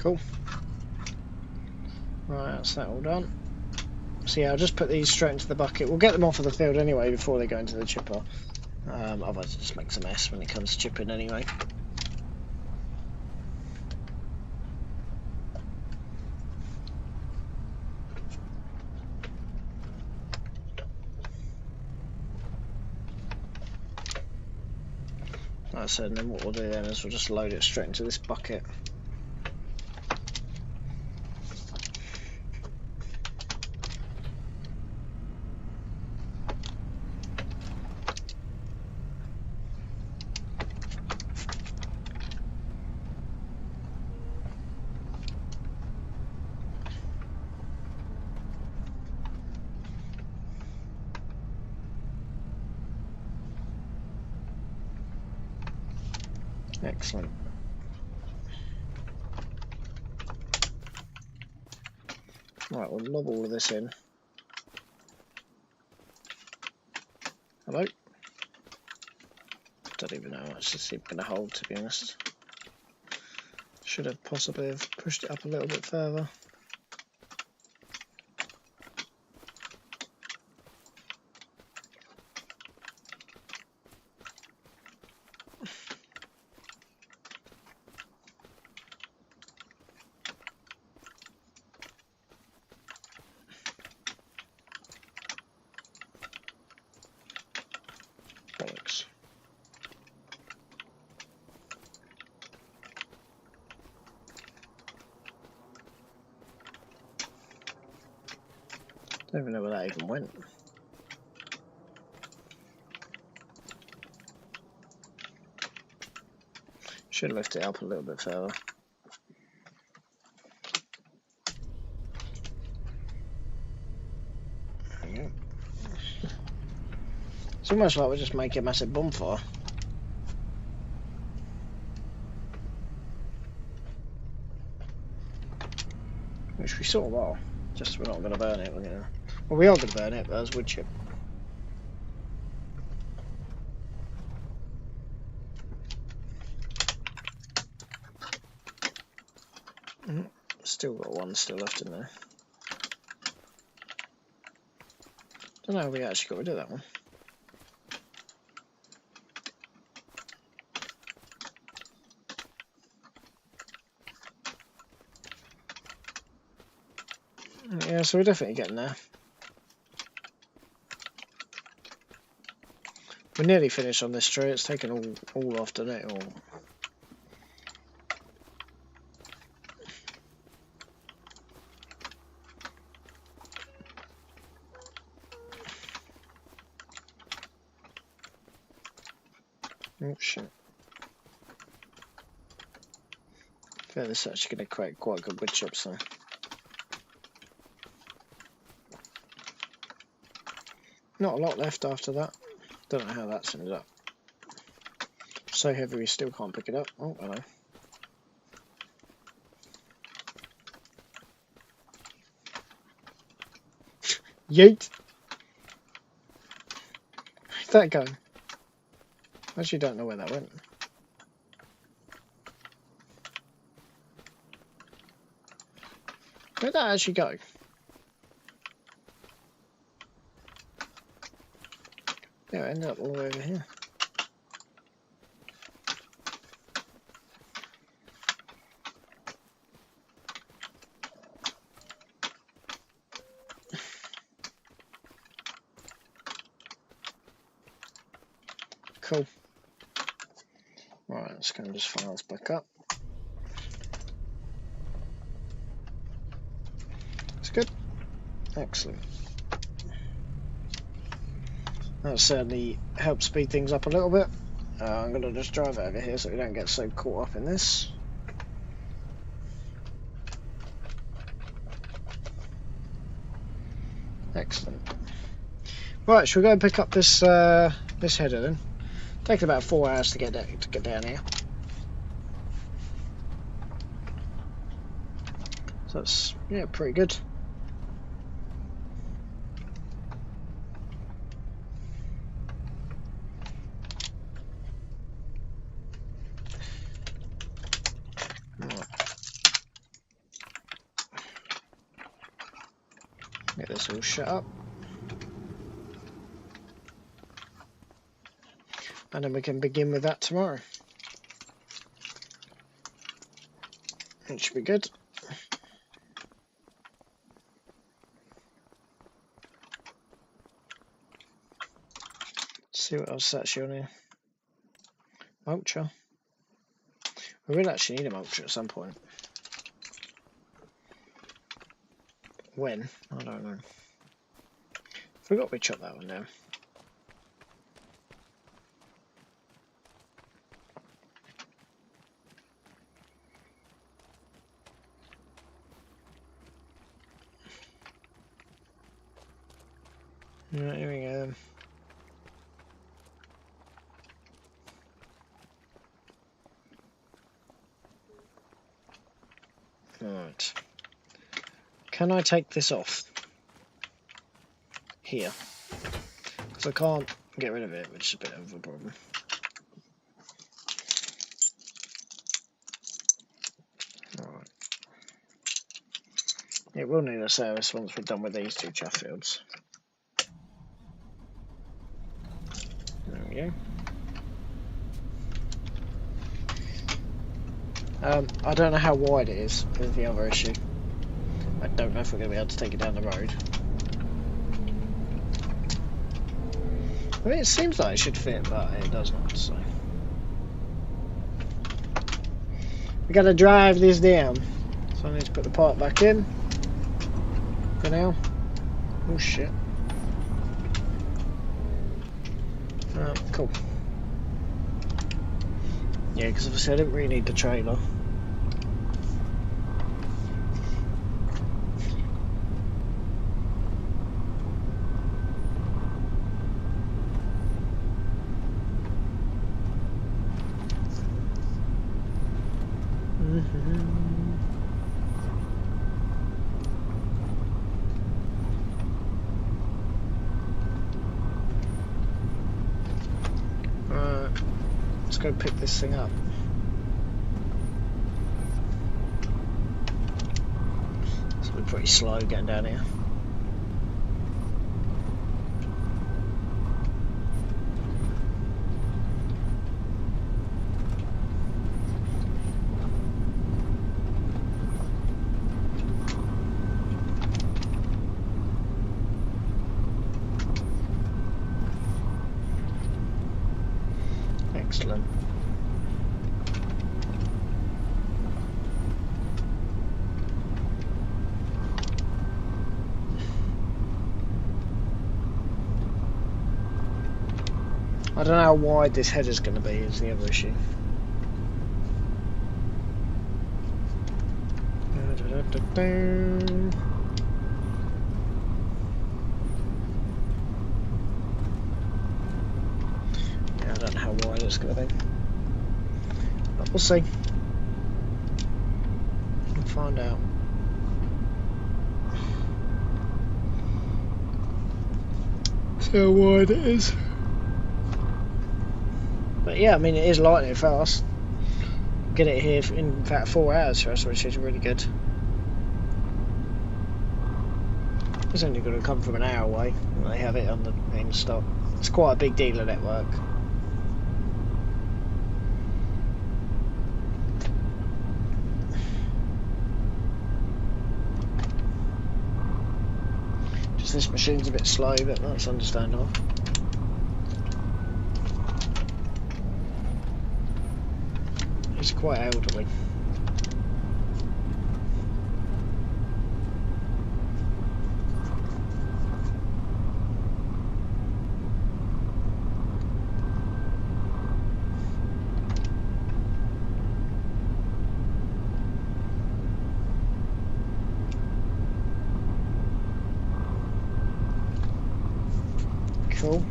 Cool. Right, that's that all done. So yeah, I'll just put these straight into the bucket. We'll get them off of the field anyway before they go into the chipper. Otherwise it just makes a mess when it comes to chipping anyway. Like I said, and then what we'll do then is we'll just load it straight into this bucket. Excellent. Right, we'll lob all of this in. Hello? Don't even know how much this is going to hold, to be honest. Should have possibly have pushed it up a little bit further. Bollocks. Don't even know where that even went. Should lift it up a little bit further. There we go. It's almost like we're just making a massive bonfire. Which we sort of are. Just we're not going to burn it. We're gonna... Well, we are going to burn it, but as wood chip. Still got one still left in there. Don't know how we actually got rid of that one. Yeah, so we're definitely getting there. We're nearly finished on this tree. It's taken all off, done it? All. Oh shit. Yeah, this is actually going to create quite good wood chips though. Not a lot left after that. Don't know how that's ended up. So heavy we still can't pick it up. Oh, hello. Yeet! Where'd that go? I actually don't know where that went. Where'd that actually go? Yeah, it ended up all the way over here. Cool. Right, let's go and just fire this back up. That's good. Excellent. That certainly helps speed things up a little bit. I'm going to just drive over here so we don't get so caught up in this. Excellent. Right, shall we go and pick up this this header then? Taking about 4 hours to get down here. So that's, yeah, pretty good. Get this all shut up. And then we can begin with that tomorrow. It should be good. Let's see what else is actually on here. Mulcher. We will actually need a mulcher at some point. When? I don't know. Forgot we chopped that one down. Right, here we go. Right. Can I take this off? Here. Because I can't get rid of it, which is a bit of a problem. Right. It will need a service once we're done with these two chaff fields. There we go. I don't know how wide it is the other issue. I don't know if we're going to be able to take it down the road. I mean, it seems like it should fit, but it does not, so. We gotta drive this down. So I need to put the part back in. For now. Oh shit. Cool. Yeah, because obviously I didn't really need the trailer. Let's go pick this thing up. It's been pretty slow getting down here. Excellent. I don't know how wide this header's going to be, is the other issue. Yeah, I don't know how wide it's going to be. But we'll see. We'll find out. See how wide it is. But yeah, I mean, it is lightning fast. Get it here in about 4 hours for us, which is really good. It's only going to come from an hour away. They have it on the in stock. It's quite a big dealer network. Just this machine's a bit slow, but that's understandable. It's quite elderly. Cool.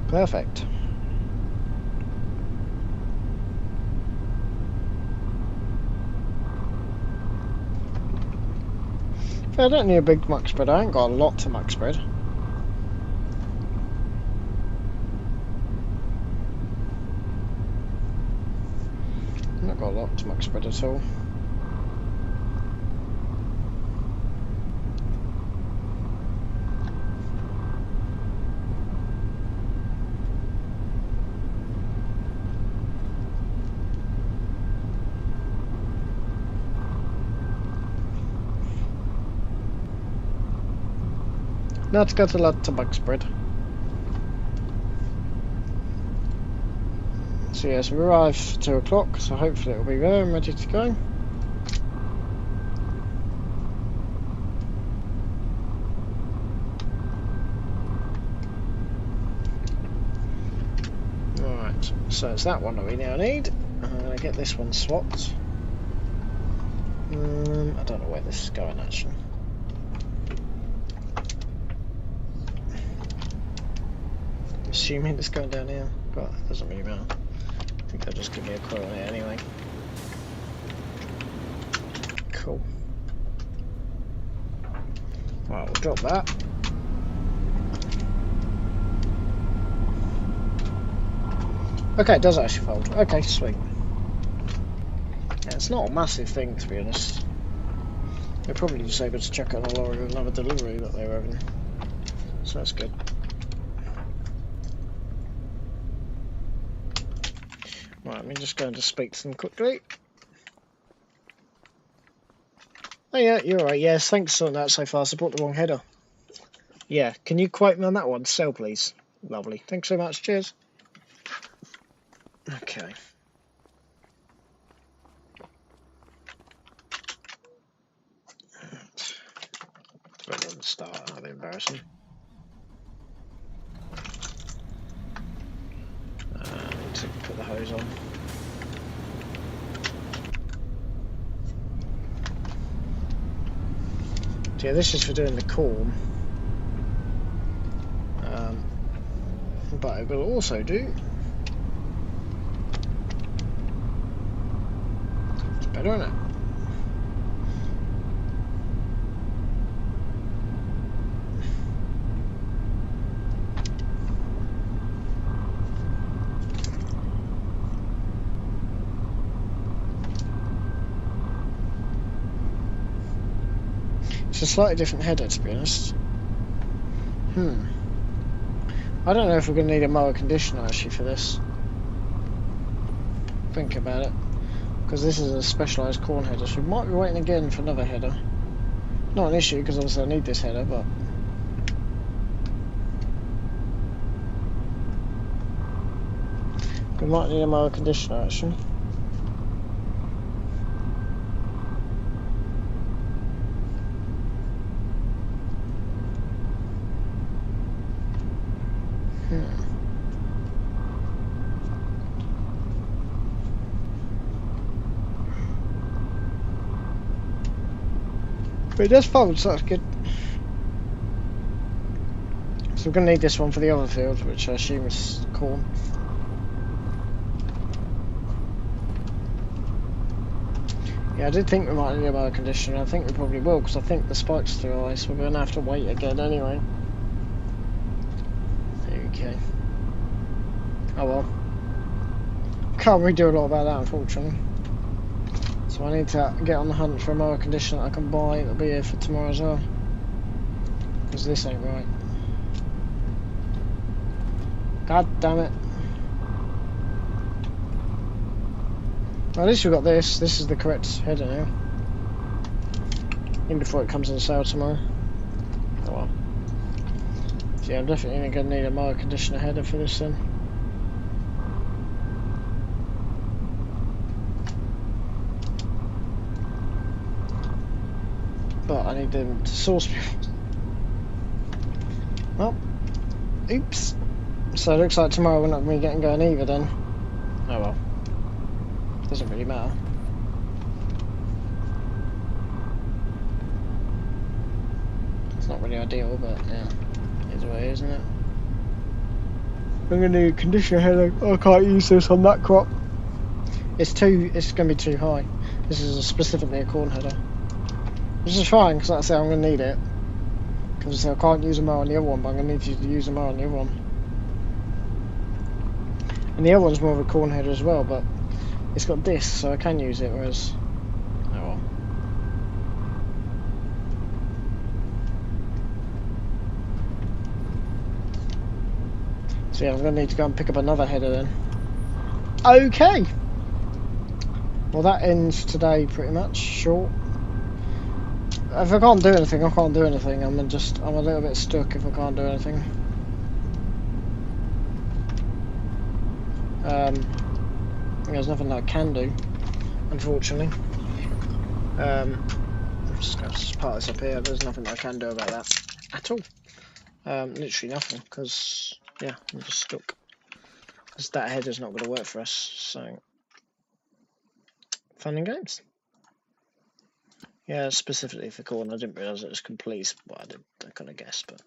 Perfect. I don't need a big muck spread. I ain't got a lot to muck spread. I've not got a lot to muck spread at all. Not got a lot to muck spread. So yes, we arrive for 2 o'clock, so hopefully it'll be there and ready to go. Right, so it's that one that we now need. I'm going to get this one swapped. I don't know where this is going actually. Assuming it's going down here, but it doesn't really matter. I think they'll just give me a quote on it anyway. Cool. Right, we'll drop that. Okay, it does actually fold. Okay, sweet. Yeah, it's not a massive thing to be honest. They're probably just able to chuck it on a lorry with another delivery that they were having. So that's good. Right, let me just go and just speak to them quickly. Oh yeah, you're right. Yes, thanks on that so far. I bought the wrong header. Yeah, can you quote me on that one? Sell, please. Lovely. Thanks so much. Cheers. Okay. Put it on the start. That'll be embarrassing. To put the hose on. So yeah, this is for doing the corn. But it will also do. It's better, isn't it? It's a slightly different header, to be honest. I don't know if we're going to need a mower conditioner actually for this. Think about it. Because this is a specialised corn header, so we might be waiting again for another header. Not an issue, because obviously I need this header, but... we might need a mower conditioner actually. But it does fold, so that's good. So we're going to need this one for the other field, which I assume is corn. Yeah, I did think we might need a mower conditioner. I think we probably will, because I think the spike's too high, so we're going to have to wait again anyway. Okay. Oh well. Can't really do a lot about that, unfortunately. So I need to get on the hunt for a mower conditioner that I can buy. It'll be here for tomorrow as well. Because this ain't right. God damn it. Well, at least we've got this. This is the correct header now. Even before it comes on sale tomorrow. Oh well. So yeah, I'm definitely going to need a mower conditioner header for this then. But I need them to source me. Well, oops. So it looks like tomorrow we're not going to be getting going either then. Oh well. Doesn't really matter. It's not really ideal, but yeah, it is what it is, isn't it? I'm going to need a conditioner header. I can't use this on that crop. It's going to be too high. This is specifically a corn header. Which is fine, because like I say, I'm going to need it. Because I can't use a mower on the other one, but I'm going to need you to use a mower on the other one. And the other one's more of a corn header as well, but it's got discs, so I can use it, whereas... Oh well. So yeah, I'm going to need to go and pick up another header then. Okay! Well, that ends today pretty much, short. If I can't do anything, I can't do anything. I'm a little bit stuck if I can't do anything. There's nothing that I can do, unfortunately. I'm just going to part this up here. There's nothing that I can do about that at all. Literally nothing, because yeah, I'm just stuck. Because that header's not going to work for us. So, fun and games. Yeah, specifically for corn. I didn't realise it was complete. Well, I kind of guessed, but.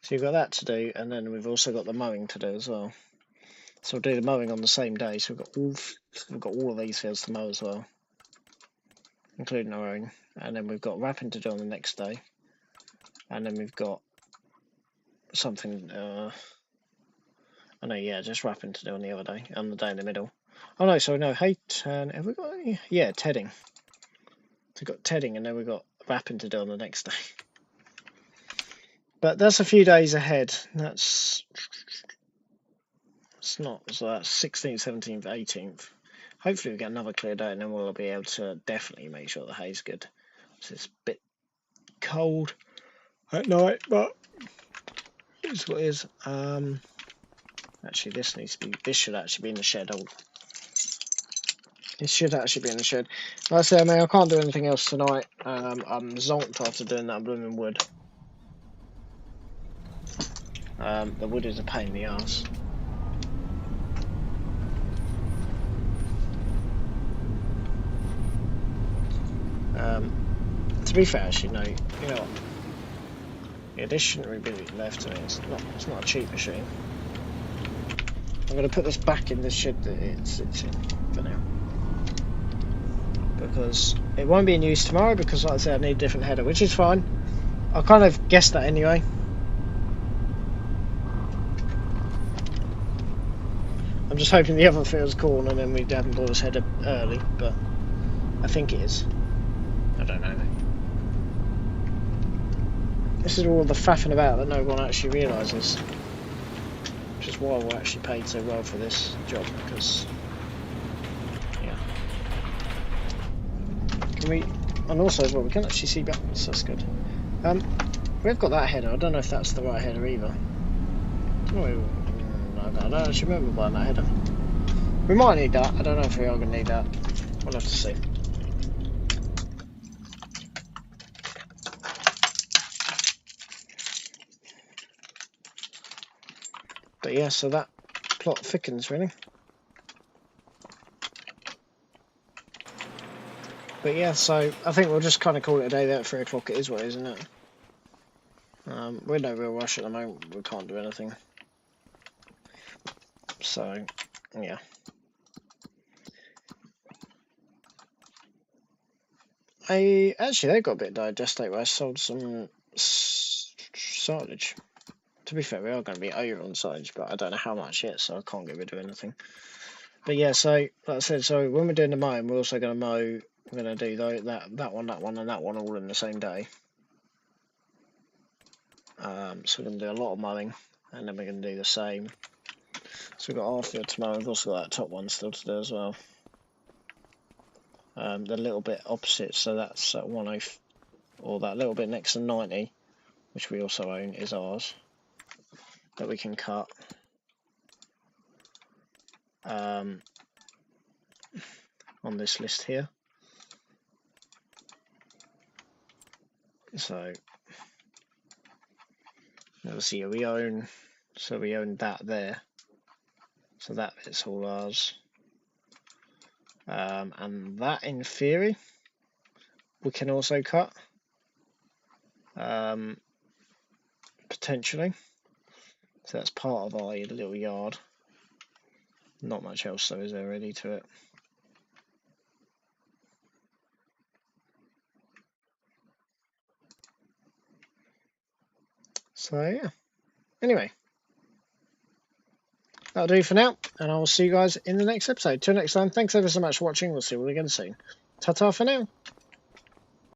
So you've got that to do, and then we've also got the mowing to do as well. So we'll do the mowing on the same day. So we've got all of these fields to mow as well, including our own. And then we've got wrapping to do on the next day, and then we've got something. I know, yeah, just wrapping to do on the other day, on the day in the middle. Oh no, sorry, no, hay turn. Have we got any? Yeah, tedding. So we've got tedding, and then we've got wrapping to do on the next day. But that's a few days ahead. It's not, so that's 16th, 17th, 18th. Hopefully we get another clear day, and then we'll be able to definitely make sure the hay's good. So it's a bit cold at night, but it's what it is. Actually, this should actually be in the shed. It should actually be in the shed. Like I say, I can't do anything else tonight. I'm zonked after doing that blooming wood. The wood is a pain in the arse. To be fair, actually, no. You know what? Yeah, this shouldn't really be left to me. It's not a cheap machine. I'm going to put this back in the shed that it sits in for now, because it won't be in use tomorrow. Because, like I said, I need a different header, which is fine. I kind of guessed that anyway. I'm just hoping the other field's corn, and then we haven't bought this header early, but I think it is. I don't know. This is all the faffing about that no one actually realises. Which is why we're actually paid so well for this job, because, yeah. Can we, and also as well, we can actually see buttons, so that's good. We've got that header. I don't know if that's the right header either. I don't actually remember buying that header. We might need that. I don't know if we are going to need that. We'll have to see. But yeah, so that plot thickens really. But yeah, so I think we'll just kind of call it a day there at 3 o'clock. It is what it is, isn't it? We're in no real rush at the moment. We can't do anything. So, yeah. Actually, they've got a bit of digestate where I sold some silage. To be fair, we are going to be over on silage, but I don't know how much yet, so I can't get rid of anything. But yeah, so like I said, so when we're doing the mowing, we're also going to mow. We're going to do that one, and that one all in the same day. So we're going to do a lot of mowing, and then we're going to do the same. So we've got our field to mow. We've also got that top one still to do as well. The little bit opposite, so that's 104, or that little bit next to 90, which we also own, is ours, that we can cut. On this list here. So obviously we own that there, so that bit's all ours. And that, in theory, we can also cut, potentially. So that's part of our little yard. Not much else though, is there really to it? So yeah. Anyway, that'll do for now, and I will see you guys in the next episode. Till next time, thanks ever so much for watching. We'll see you all again soon. Ta-ta for now.